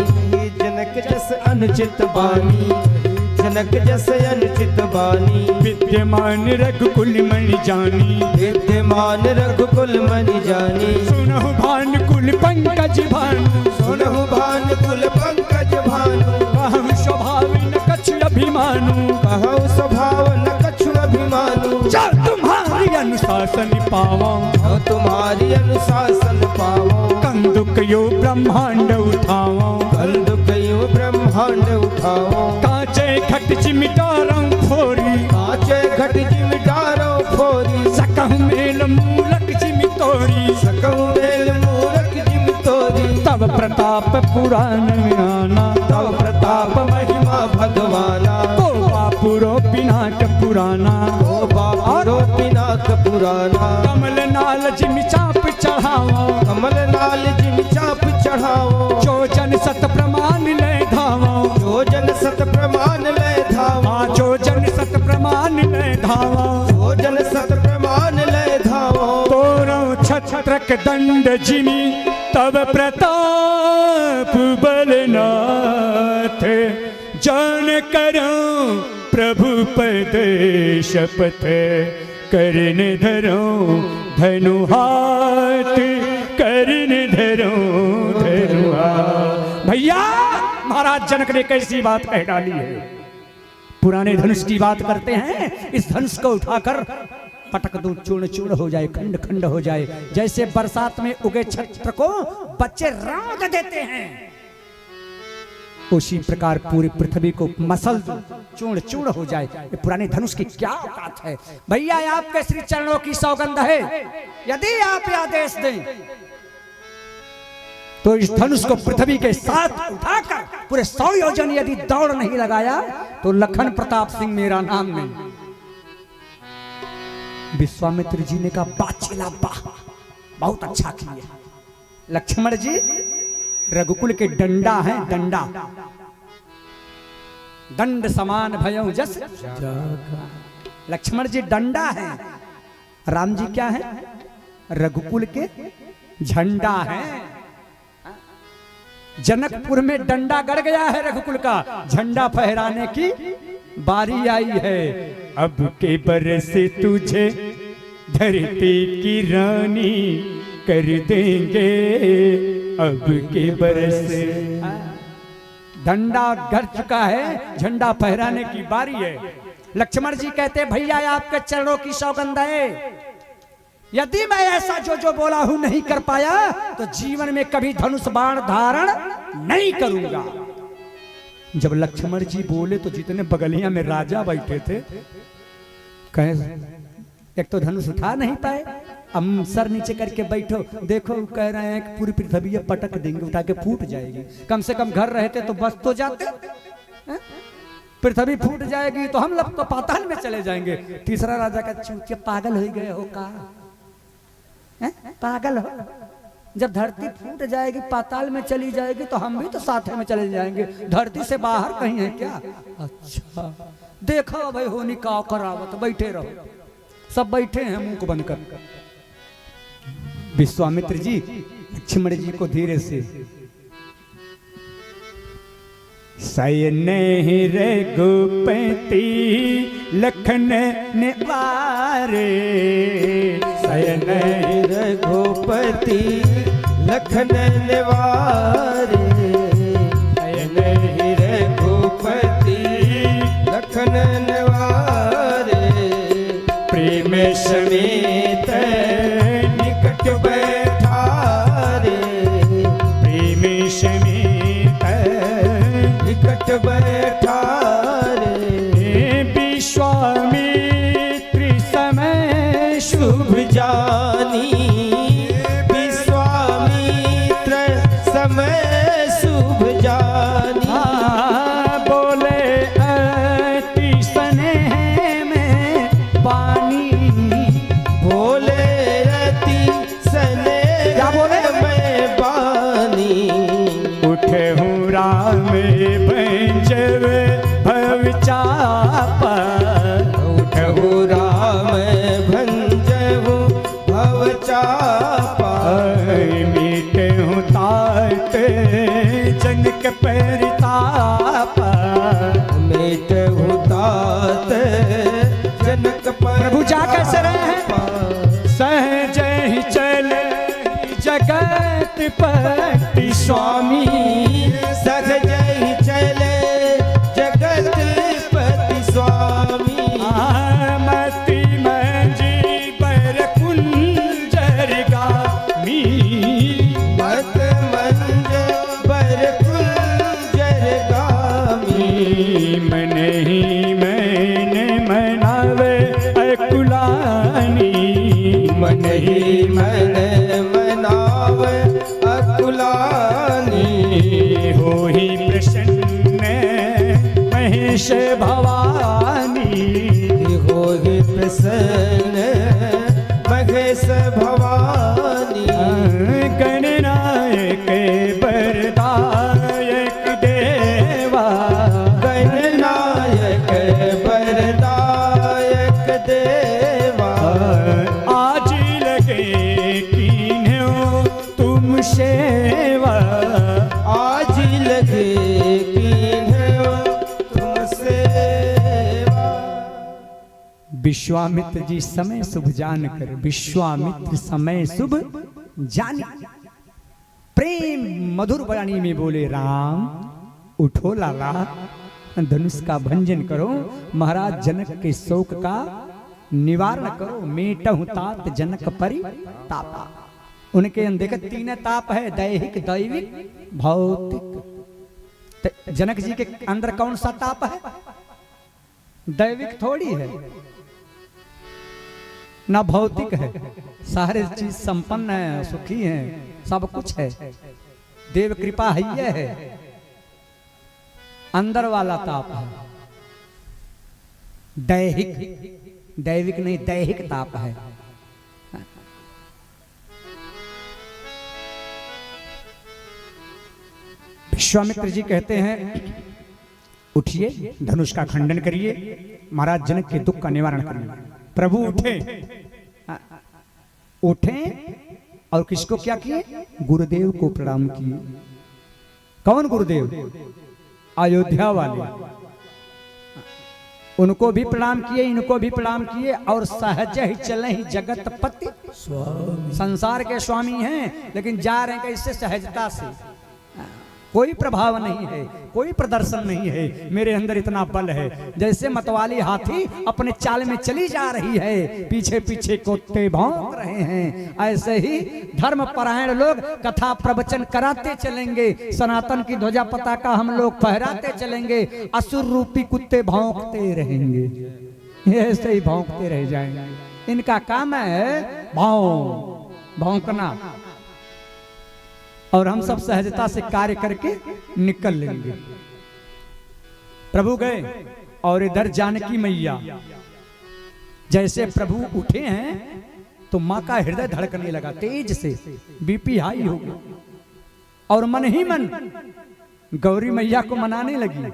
जनक जस अनुचित बानी, जनक जस अनुचित बानी। विद्यमान रघुकुल मणि जानी, विद्यमान रघुकुल मणि जानी। सुनहु भानुकुल पंकज भानु, सुनहु भानुकुल पंकज भानु। कहु स्वभाव न कछु अभिमानु, कहु स्वभाव न कछु अभिमानु। जो तुम्हारी अनुशासन पावो, जो तुम्हारी अनुशासन पावो। कंदुकयो ब्रह्मांड उठाओ, कंदुकयो ब्रह्मांड उठाओ। कांचे घट चिमिटारों फोरी, कांचे घट चिमिटारों फोरी। सकहु मेल मूलक चिमितोरी, सकहु मेल मूलक चिमितोरी। तब प्रताप पुराण में आना, तब प्रताप महिमा भगवाना। तो बापुरो पिनाक पुराना, ओ बापुरो पिनाक पुराना। कमल नाल जिमि चाप चढ़ाओ, कमल नाल जिमि चाप चढ़ाओ। जो जन सत प्रमाण ले धावो, जो जन सत प्रमाण ले धावो। जो जन सत प्रमाण ले धावो, जो जन सत प्रमाण ले धावो। तोरो छत्रक दंड जिमि तब प्रताप बलनाथ। जान करो प्रभु पद शपथ, करन धरो धनु हाथ, करन धरो धनु हाथ। भैया महाराज जनक ने कैसी बात कह डाली है। पुराने धनुष की बात करते हैं, इस धनुष को उठाकर पटक दो, चूर्ण चूर्ण हो जाए, खंड खंड हो जाए। जैसे बरसात में उगे छत्र को बच्चे रौंद देते हैं, उसी प्रकार पूरी पृथ्वी को मसल दो, चूर्ण चूर्ण हो जाए। ये पुराने धनुष की क्या औकात है। भैया आपके श्री चरणों की सौगंध है, यदि आप आदेश दें तो इस धनुष को पृथ्वी के साथ उठाकर पूरे 100 योजन यदि दौड़ नहीं लगाया तो लखन प्रताप सिंह मेरा नाम नहीं। विश्वामित्र जी ने कहा बाछिला वाह, बहुत अच्छा किया। लक्ष्मण जी रघुकुल के डंडा है, डंडा दंड समान भयं जस। लक्ष्मण जी डंडा है, राम जी क्या है, रघुकुल के झंडा है। जनकपुर में डंडा गड़ गया है रघुकुल का, झंडा फहराने की बारी आई है। अब के बरस तुझे धरती की रानी कर देंगे, अब के बरस। डंडा गड़ चुका है, झंडा फहराने की बारी है। लक्ष्मण जी कहते भैया आपके चरणों की सौगंध है, यदि मैं ऐसा जो बोला हूं नहीं कर पाया तो जीवन में कभी धनुष बाण धारण नहीं करूंगा। जब लक्ष्मण जी बोले तो जितने बगलिया में राजा बैठे थे कहे एक तो धनुष उठा नहीं पाए, हम सर नीचे करके बैठो, देखो कह रहे हैं कि पूरी पृथ्वी पटक देंगे, उठा के फूट जाएगी। कम से कम घर रहते तो बस तो जाते, पृथ्वी फूट जाएगी तो हम लोग तो पाताल में चले जाएंगे। तीसरा राजा का चूतिया, पागल हो गए हो का? पागल हो? जब धरती फूट जाएगी पाताल में चली जाएगी तो हम भी तो साथ में चले जाएंगे, धरती से बाहर कहीं है क्या? अच्छा देखो भाई होनी का करावत, बैठे रहो। सब बैठे हैं मुंह को बंद कर। विश्वामित्र जी लक्ष्मण जी को धीरे से, सयन रघुपति लखन निवारे, सयन रघुपति लखन निवारे, सयन रघुपति लखन निवारे, प्रेम समेत निकट बैठारे, प्रेम समेत निकट बैठारे, विश्वामित्र समय शुभ जानी, विश्वामित्र समय शुभ जानी, बोले अति स्नेह में पानी, बोले रति सने क्या बोले? में बानी, उठे हूँ राम भंजव भव चापा, उठे हूँ राम भंजव भव चापा, मीटे हूँ तात जनक परितापा, मेट हूँ तात जनक प्रभु जा कैसे रहे हैं? सहज ही चले जगत पति स्वामी, सहज ही चले जगत पति स्वामी, मति मंजी बर कुंजर गामी, मत मंज बर कुंजर गामी, मन ही मन मनावे अकुलानी, मन ही मन मनाव अकुलानी, हो ही प्रसन्न महेश भवानी, हो ही प्रसन्न महेश भवानी, गणनायक बरदायक देवा, गणनायक बरदायक देवा, आज लगे कीन्हो तुम सेवा, आज लगे कीन्हो तुम सेवा। विश्वामित्र जी समय शुभ जान कर, विश्वामित्र समय शुभ जान, प्रेम मधुर वाणी में बोले, राम उठो लाला, धनुष का भंजन करो, महाराज जनक के शोक का निवारण करो, मेटहु तात जनक परि तापा। उनके अंदर तीन ताप है, दैहिक दैविक भौतिक। जनक जी के अंदर कौन सा ताप है? दैविक थोड़ी है ना भौतिक है, सारे चीज संपन्न है, सुखी है, सब कुछ है, देव कृपा है, ये है अंदर वाला ताप है। दैहिक, दैविक नहीं, दैहिक ताप है। विश्वामित्र जी कहते हैं, उठिए, धनुष का खंडन करिए, महाराज जनक के दुख का निवारण करिए। प्रभु उठे, उठे और किसको क्या किए? गुरुदेव को प्रणाम किए। कौन गुरुदेव? अयोध्या वाले, उनको भी प्रणाम किए, इनको भी प्रणाम किए, और सहज ही चले ही जगतपति स्वामी, संसार के स्वामी हैं, लेकिन जा रहे हैं कैसे? सहजता से, कोई प्रभाव नहीं है, कोई प्रदर्शन नहीं है, मेरे अंदर इतना बल है। जैसे मतवाली हाथी अपने चाल में चली जा रही है, पीछे पीछे कुत्ते भौंक रहे हैं, ऐसे ही धर्म परायण लोग कथा प्रवचन कराते चलेंगे, सनातन की ध्वजा पताका हम लोग फहराते चलेंगे, असुर रूपी कुत्ते भौंकते रहेंगे, ऐसे ही भौंकते रह जाएंगे। इनका काम है भौंकना, और हम सब सहजता से कार्य करके निकल लेंगे। प्रभु गए और इधर जानकी मैया, जैसे प्रभु उठे हैं तो माँ का हृदय धड़कने लगा तेज से, बीपी हाई हो गया, और मन ही मन गौरी मैया को मनाने लगी।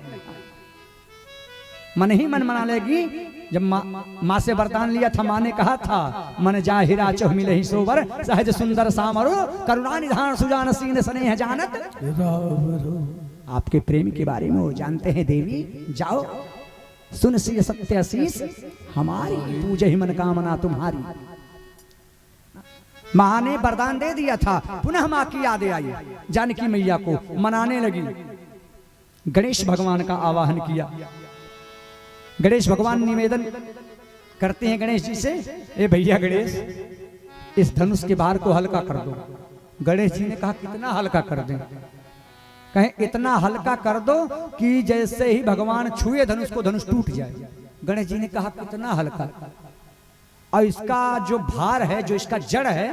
मन ही मन मना लेगी। जब माँ से वरदान लिया था, माँ ने कहा था, मन जा हीरा चौह मिले ही सोबर, सहज सुंदर सामरो, करुणा निधान सुजान सीन स्नेह जानत। आपके प्रेम के बारे में वो जानते हैं देवी, जाओ सुन सी सत्य आशीष हमारी, पूजे ही मनोकामना तुम्हारी। माँ ने वरदान दे दिया था, पुनः माँ की याद आई, जानकी मैया को मनाने लगी। गणेश भगवान का आवाहन किया। गणेश भगवान निवेदन करते हैं गणेश जी से, ए भैया गणेश, इस धनुष के भार को हल्का कर दो। गणेश जी ने कहा कितना हल्का कर दें? कहें इतना हल्का कर दो कि जैसे ही भगवान छुए धनुष को, धनुष टूट जाए। गणेश जी ने कहा कितना हल्का? और इसका जो भार है, जो इसका जड़ है,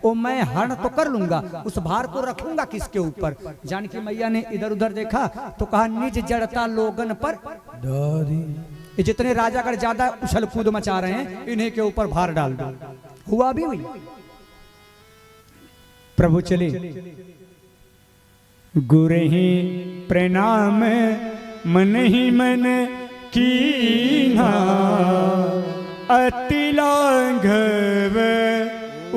वो मैं हरण तो कर लूंगा, उस भार को रखूंगा किसके ऊपर? जानकी मैया ने इधर उधर देखा तो कहा निज जड़ता लोगन पर डारी। ये जितने राजागढ़ ज्यादा उछल कूद मचा रहे हैं, इन्हीं के ऊपर भार डाल दो। हुआ भी हुई। प्रभु चले, गुरे ही प्रणाम मन ही मन कीन्हा, अति लांघव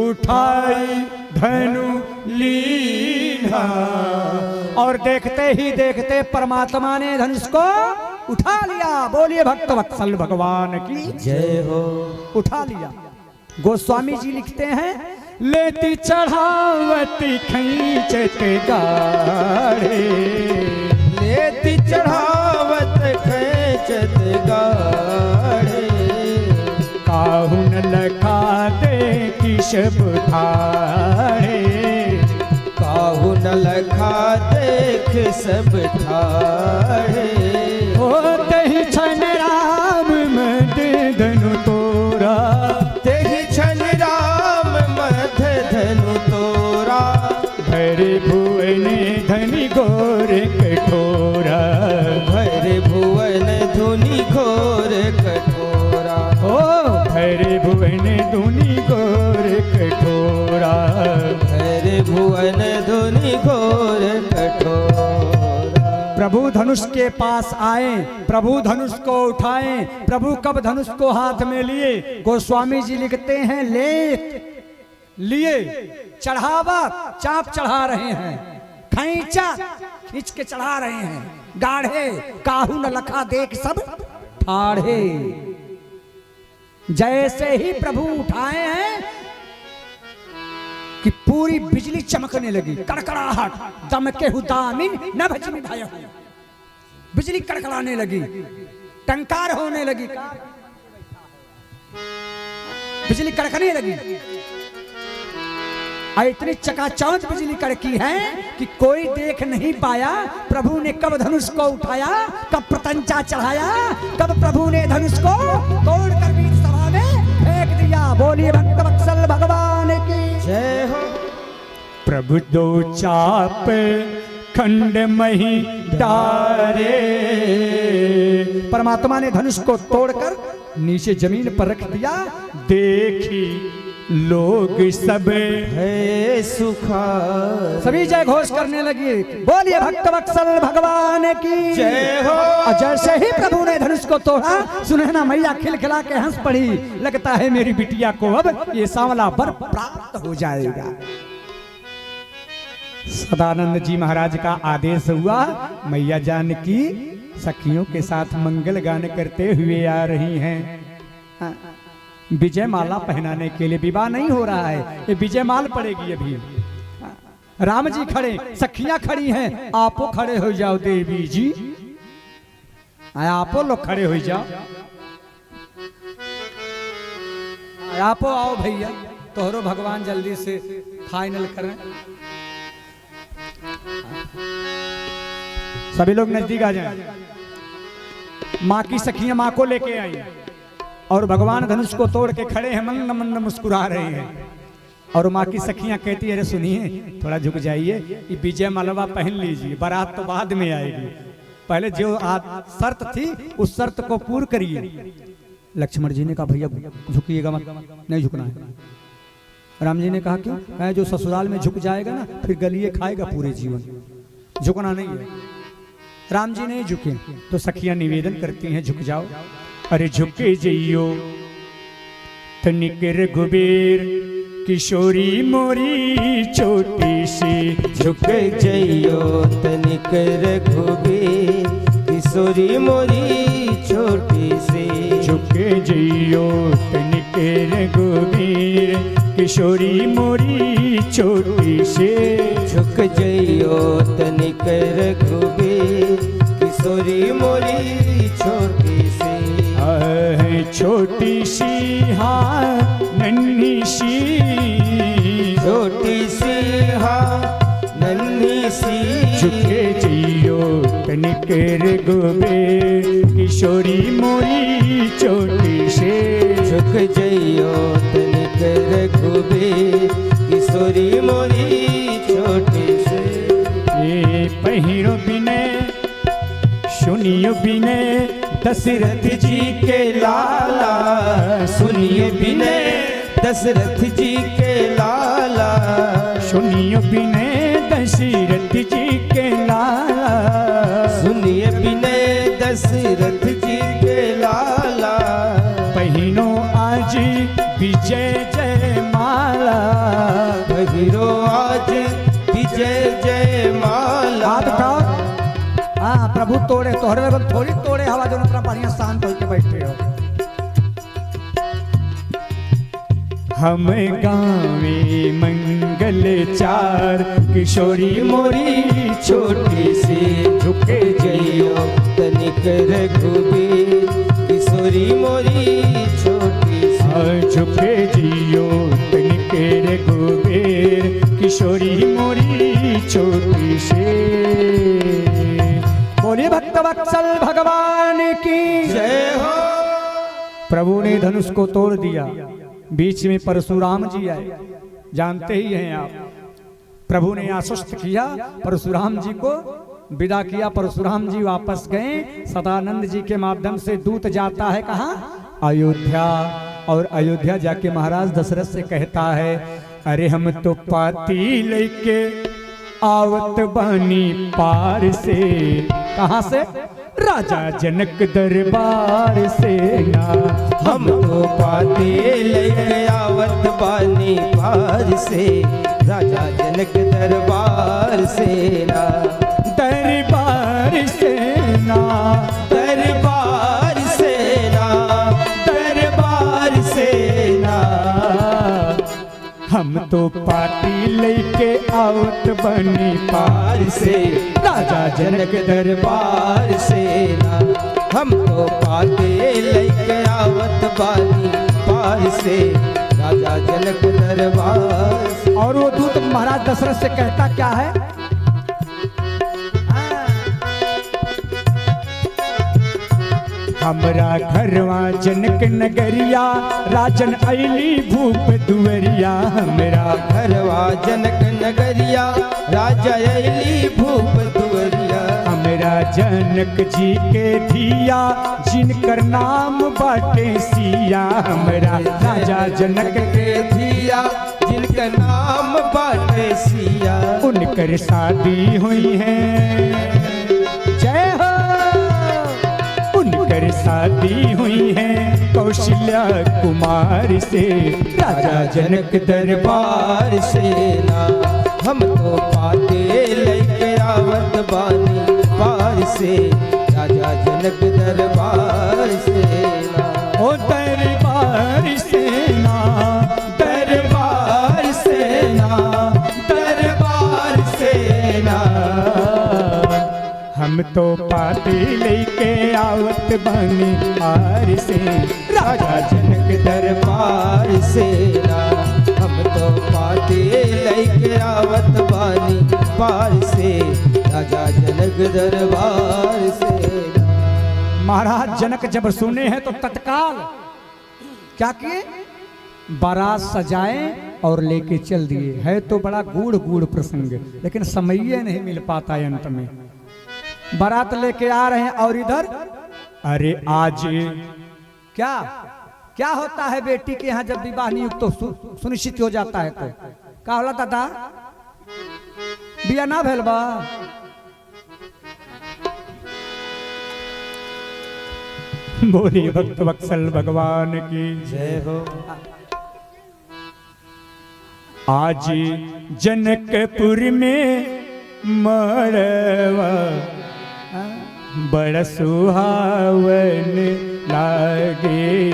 उठाई धनु लीन्हा। और देखते ही देखते परमात्मा ने धनुष को उठा लिया। बोलिए भक्त वत्सल भगवान की जय हो। उठा लिया। गोस्वामी जी लिखते हैं, लेती चढ़ावती खींचत गाड़े, लेती चढ़ावत खींचत गाड़े, काहुन लखा देखी सब ठाड़े, काहुन लखा देख सब ठाड़े। ओ तहि छन राम मद धनु तोरा, तेहि छन राम मध धनु तोरा, भरे भुवन धनि घोर कठोरा, भरे भुवन धुनि घोर कठोरा। ओ भरे भुवन धुनि घोर कठोरा, भरे भुवन धुनि घोर कठोरा। प्रभु धनुष के पास आए, प्रभु धनुष को उठाए। प्रभु कब धनुष को हाथ में लिए? गोस्वामी जी लिखते हैं, लिए चढ़ावा, चाप चढ़ा रहे हैं, खींचा खींच के चढ़ा रहे हैं, गाढ़े काहू न लखा देख सब ठाढ़े। जैसे ही प्रभु उठाए हैं कि पूरी बिजली चमकने लगी, कड़कड़ाहट, दमके हुदामिन न भजमी भय, बिजली कड़कड़ाने लगी, टंकार होने लगी, बिजली कड़कने लगी। और इतनी चकाचौंध बिजली कड़की है कि कोई देख नहीं पाया प्रभु ने कब धनुष को उठाया, कब प्रतंचा चढ़ाया, कब प्रभु ने धनुष को तोड़कर बीच सभा में फेंक दिया। बोलिए भक्त वत्सल भगवान की जय हो। प्रभु दो चाप खंड मही डारे, परमात्मा ने धनुष को तोड़कर नीचे जमीन पर रख दिया। देखी लोग सब है सुखा, सभी जय घोष करने लगी। बोलिए भक्त वत्सल भगवान की जय हो। और जैसे ही प्रभु ने धनुष को तोड़ा, सुनहना मैया खिलखिला के हंस पड़ी। लगता है मेरी बिटिया को अब ये सांवला वर प्राप्त हो जाएगा। सदानंद जी महाराज का आदेश हुआ, मैया जानकी सखियों के साथ मंगल गान करते हुए आ रही हैं। विजय माला पहनाने के लिए, विवाह नहीं हो रहा है, ये विजय माल पड़ेगी अभी। राम जी खड़े, सखियां खड़ी हैं, आपो खड़े हो जाओ देवी जी, आपो लोग खड़े हो जाओ, आपो आओ भैया, तोहरो भगवान जल्दी से फाइनल करें। सभी लोग नजदीक आ जाएं। माँ की सखियां माँ को लेके आई, और भगवान धनुष को तोड़ के खड़े हैं, मंद मंद मुस्कुरा रहे हैं। और माँ की सखियां कहती है, अरे सुनिए थोड़ा झुक जाइए, ये विजय मालवा पहन लीजिए, बारात तो बाद में आएगी, पहले जो शर्त थी उस शर्त को पूर्ण करिए। लक्ष्मण जी ने कहा भैया झुकिएगा मत, नहीं झुकना है। राम जी ने कहा क्यों? कहा जो ससुराल में झुक जाएगा ना फिर गलिए खाएगा पूरे जीवन, झुकना नहीं है। राम जी नहीं झुके तो सखियां निवेदन करती हैं झुक जाओ। अरे झुके जइयो तनिक रघुबीर, किशोरी मोरी छोटी सी, झुक जइयो तनिक रघुबीर, किशोरी मोरी छोटी सी। झुक जइयो तनिक रघुबीर, किशोरी मोरी छोटी सी। झुक जइयो तनिक रघुबीर, किशोरी मोरी छोटी सी। छोटी सी हाँ नन्ही सी, छोटी सी हाँ नन्ही सी। झुके जइयो तनिक रघुबीर, किशोरी मोरी छोटी सी। झुक जइयो तनिक रघुबीर, किशोरी मोरी छोटी सी। ये पहिरो बिने सुनियो बिने दशरथ जी के लाला, सुनिए बिने दशरथ जी के लाला। सुनियो बिने दशरथ जी के लाला, सुनिए बिने दशरथ जी के लाला। पहिनो आज विजय जय माला, पहिरो आज विजय जय माला। आप बताओ हाँ प्रभु तोड़े तोहरे थोड़ी तोड़े हवा जो इतना बढ़िया शांत होके बैठे हो। हम गावे मंगल चार, किशोरी मोरी छोटी सी। झुके जइयो तनिक रघुबीर, किशोरी मोरी छोटी सी। झुके जियो तनिक रघुबीर, किशोरी मोरी छोटी सी। बोलिए भक्त वत्सल भगवान की जय हो। प्रभु ने धनुष को तोड़ दिया, बीच में परशुराम जी आए, जानते ही हैं आप। प्रभु ने आश्वस्त किया, परशुराम जी को विदा किया। परशुराम जी वापस गए। सदानंद जी के माध्यम से दूत जाता है कहाँ? अयोध्या। और अयोध्या जाके महाराज दशरथ से कहता है, अरे हम तो पाती लेके आवत बानी पार से। कहाँ से? राजा जनक दरबार से ना। हम तो पाते लेके आवत बानी पार से, राजा जनक दरबार से ना। दरबार से ना, दरबार से ना, दरबार से ना। हम तो पार्टी लेके आवत बनी पार से, राजा जनक दरबार से ना। हम तो पाते लेके आवत बानी पार से, राजा जनक दरबार से। और वो दूत महाराज दशरथ से कहता क्या है? हमरा घरवा जनक नगरिया, राजन अली भूप दुवरिया। हमरा घरवा जनक नगरिया, राजा अली भूप दुवरिया। हमरा जनक जी के धिया, जिनकर नाम बाटे सिया। हमरा राजा जनक के धिया, जिनका नाम बाटे सिया। उनकर शादी हुई है, जय हो। उनकर शादी हुई है कौशल्या कुमार से, राजा जनक दरबार से ना। हम तो पाते लेके आवत बानी पार से, राजा जनक दरबार से ना। ओ दरबार से ना, दरबार से ना, दरबार से ना। हम तो पाती लेके आवत बनी पार से, राजा जनक दरबार से ना। हम तो पाते लेके आवत बानी पार से, राजा जनक दरबार से ना। महाराज जनक जब सुने हैं तो तत्काल क्या किए? बारात सजाए और लेके चल दिए। है तो बड़ा गूढ़ गूढ़ प्रसंग, लेकिन समय नहीं मिल पाता है। अंत में बारात लेके आ रहे हैं और इधर अरे आज क्या क्या होता है बेटी के यहाँ जब विवाह नियुक्त तो सुनिश्चित हो जाता है तो का होला दादा? बिया ना भेल बा? बोलिए भक्त वत्सल भगवान की जय हो। आज जनकपुर में मड़वा बड़ा सुहावन लागे।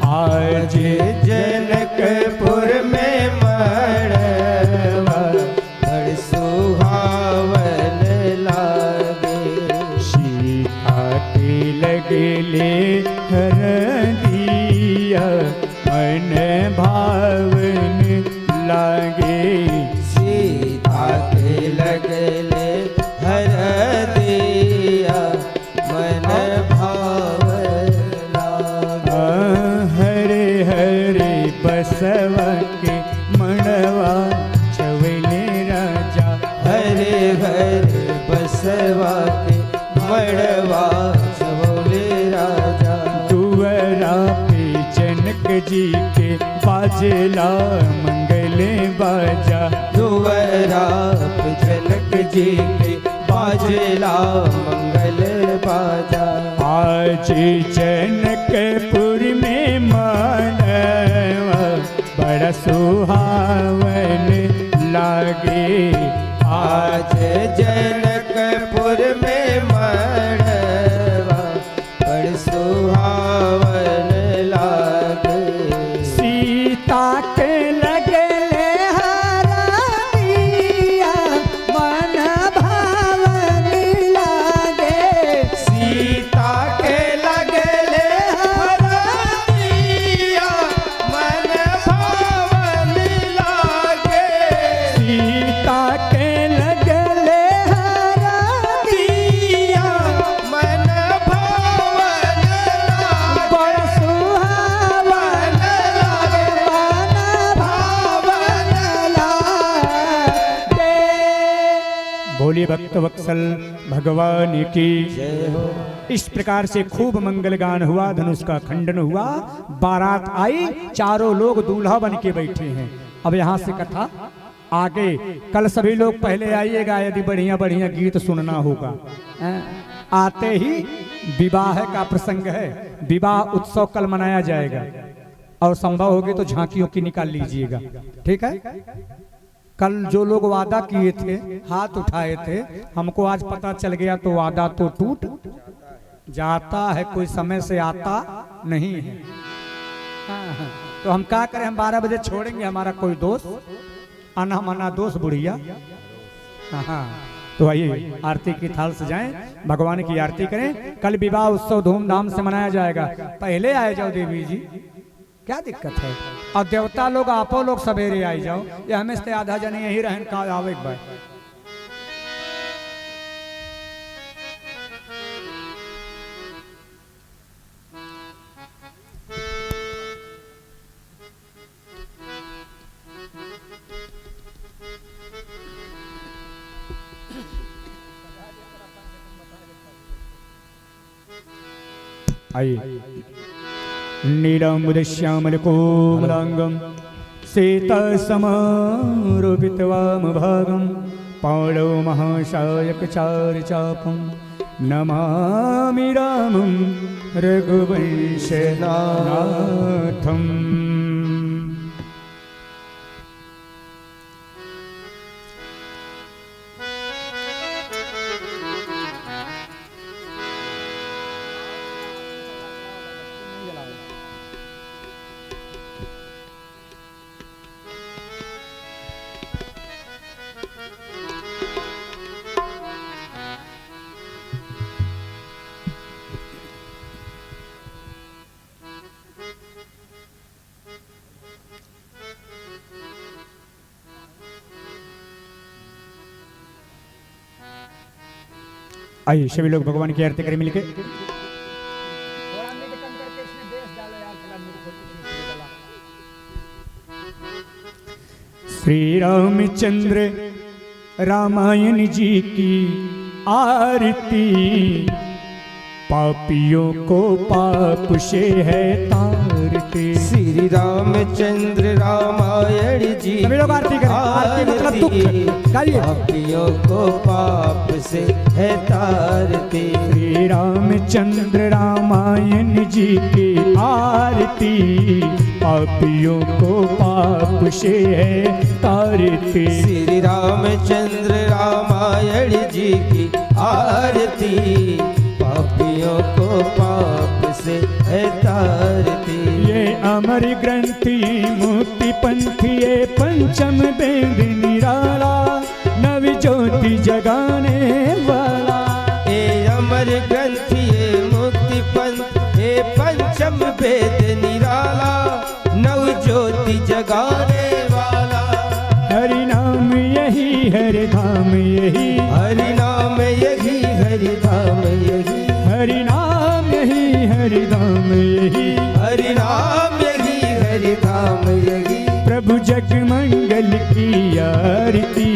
आज जनकपुर में मड़वा बड़ सुहावन लागे। सीता के लगले हरदिया मन भावन लागे। सीता के लगले हरदिया मन भावन लागे। हरे हरे बसवा के मड़वा चवले राजा। हरे हरे बसवा के मड़वा चवले राजा। दुअरा पे जनक जी के बाजला मंगले बाजा। दुअरा पे जनक जी के बाजला मंगल बाजा। आज जनकपुर में मानवा बड़ा सुहावन लागे। आज जनकपुर में मड़वा बड़ सुहावन लागे। सीता के लगले हरदिया मन भावन लागे। सीता के लगले हरदिया मन भावन लागे। सीता के लगले हरदिया मन भावन लागे। बड़ा सुहावन लागे। मन भावन लागे। बोलिए भक्त वत्सल भगवान की जय हो। इस प्रकार से खूब मंगल गान हुआ, धनुष का खंडन हुआ, बारात आई, चारों लोग दूल्हा बन के बैठे हैं। अब यहाँ से कथा आगे। कल सभी लोग पहले आइएगा यदि बढ़िया बढ़िया गीत सुनना होगा। आते ही विवाह का प्रसंग है, विवाह उत्सव कल मनाया जाएगा और संभव होगी तो झांकियों की निकाल लीजिएगा, ठीक है। कल जो लोग वादा किए थे, हाथ उठाए थे, हमको आज पता चल गया तो वादा तो टूट जाता है, कोई समय से आता नहीं है। तो हम क्या करें, हम 12 बजे छोड़ेंगे हमारा कोई दोस्त, अना मना दोस्त बुढ़िया। हाँ, तो आइए आरती की थाल सजाएं, भगवान की आरती करें। कल विवाह उत्सव धूमधाम से मनाया जाएगा। पहले आए जाओ देवी जी, क्या दिक्कत है। और देवता लोग आपो लोग सवेरे आई जाओ, ये हमें से आधा जने यही रहन का आवे भाई। आइए। नीलमुदश्यामलकोमलांगं सीतासमारोपितवामभागं पाणौ महाशायकचारुचापं नमामि रामं रघुवंशनाथम्। आइए सभी लोग भगवान की आरती करें मिलके। श्री रामचंद्र रामायण जी की आरती, पापियों को पाप से है तारते। श्री रामचंद्र रामायण जी सभी लोग आरती करें। आरती मतलब दुख गाइए। पापियों को पाप से है तारते। श्री रामचंद्र रामायण जी की आरती, पापियों को पाप से है तारते। श्री रामचंद्र रामायण जी की आरती, पापियों को पाप से है तारती। ये अमर ग्रंथि मुक्ति पंथी, ये पंचम वेद निराला, नव ज्योति जगाने वाला। ये अमर ग्रंथ ये मुक्ति पंथ, ये पंचम वेद निराला, नव ज्योति जगाने वाला। हरि नाम यही हरि धाम यही, हरि नाम यही हरि धाम यही, हरि नाम यही हरि धाम यही, हरि नाम यही हरि धाम यही। प्रभु जग मंगल की आरती,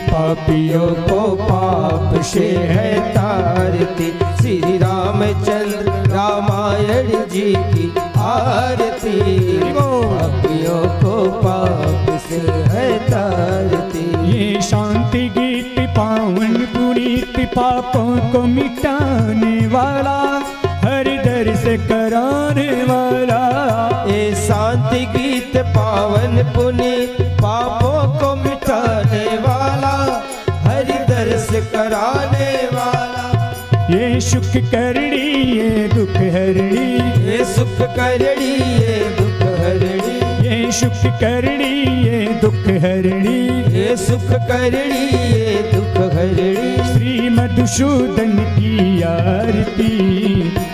पापियों को पाप से है तारती। श्री रामचंद्र रामायण जी की आरती, पापियों को पाप से है तारती। ये शांति गीत पावन पुनीत, पापों को मिटाने वाला, हरि दर्श कराने वाला। ये शांति गीत पावन पुनीत, पापों को मिटाने वाला, हरि दर्श कराने वाला। ये सुख करणी ये दुख हरणी, ये सुख करणी ये दुख हरणी, ये सुख करणी ये दुख हरणी, ये सुख करणी ये दुख हरणी। श्री मधुसूदन की आरती,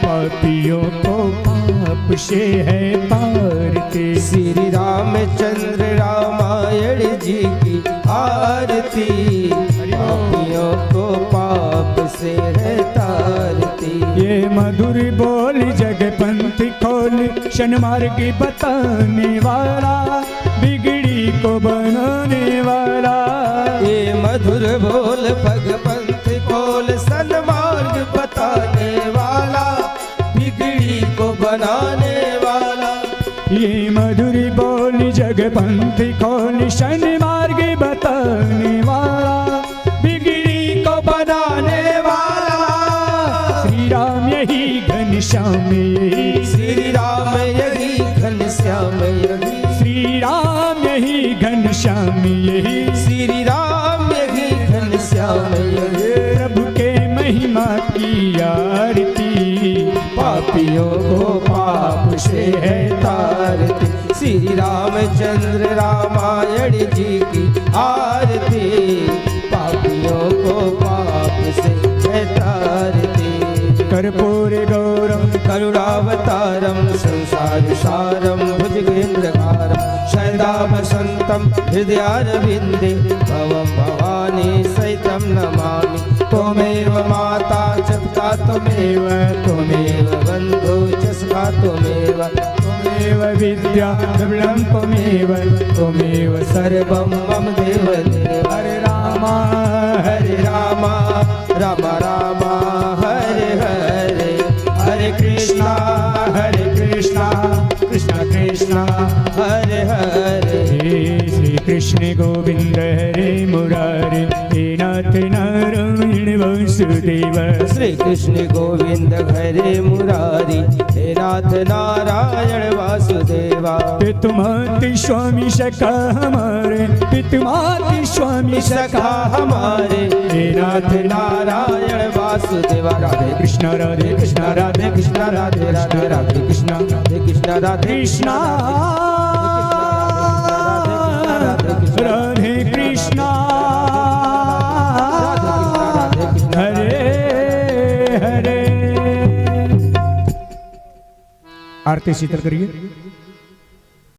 पापियों को पाप से है तारते। श्री रामचंद्र रामायण जी की आरती, पापियों को पाप से है तारती। ये मधुर बोल जग पंथ खोल, शनमार्ग बताने वाला, बिगड़ी को बनाने वाला। ये मधुर बोल भगवंत खोल, सन्मार्ग बताने वाला, बिगड़ी को बनाने वाला। ये मधुर बोल जग पंथ खोल, शनमार्ग बताने वाला, बिगड़ी को बनाने वाला। श्री राम यही घनश्याम यही, श्री राम यही घनश्याम यही, श्री राम यही घनश्याम यही, श्री राम यही घनश्याम यही। प्रभु के महिमा की आरती, पापियों को पाप से है तारती। श्री रामचंद्र रामायण जी की आरती, पापियों को पाप से है तारती। कर्पूर गौरम करुणावतारम संसार सारम भुजगेन्द्रकारम, सदा वसंतम हृदयारविंदे, भवम भवानी सहितं नमामि। त्वमेव माता च पिता त्वमेव, त्वमेव बन्धु च सखा त्वमेव, त्वमेव विद्या द्रविणं त्वमेव, त्वमेव सर्वं मम देवदेव। हरे रामा हरे रामा राम राम हरे हरे, हरे कृष्णा कृष्णा कृष्णा हरे हरे। हे श्री कृष्ण गोविंद हरे मुरारे, हे नाथ नारायण वासुदेव। श्री कृष्ण गोविंद हरे मुरारी, हे नाथ नारायण वासुदेवा। पितुमाति स्वामी सखा हमारे, पितुमाति स्वामी सखा हमारे, हे नाथ नारायण वासुदेवा। राधे कृष्ण राधे कृष्ण राधे कृष्ण राधे राधे राधे कृष्ण राधे कृष्ण राधे कृष्णा राधे कृष्णा हरे हरे। आरती शीतल करिए।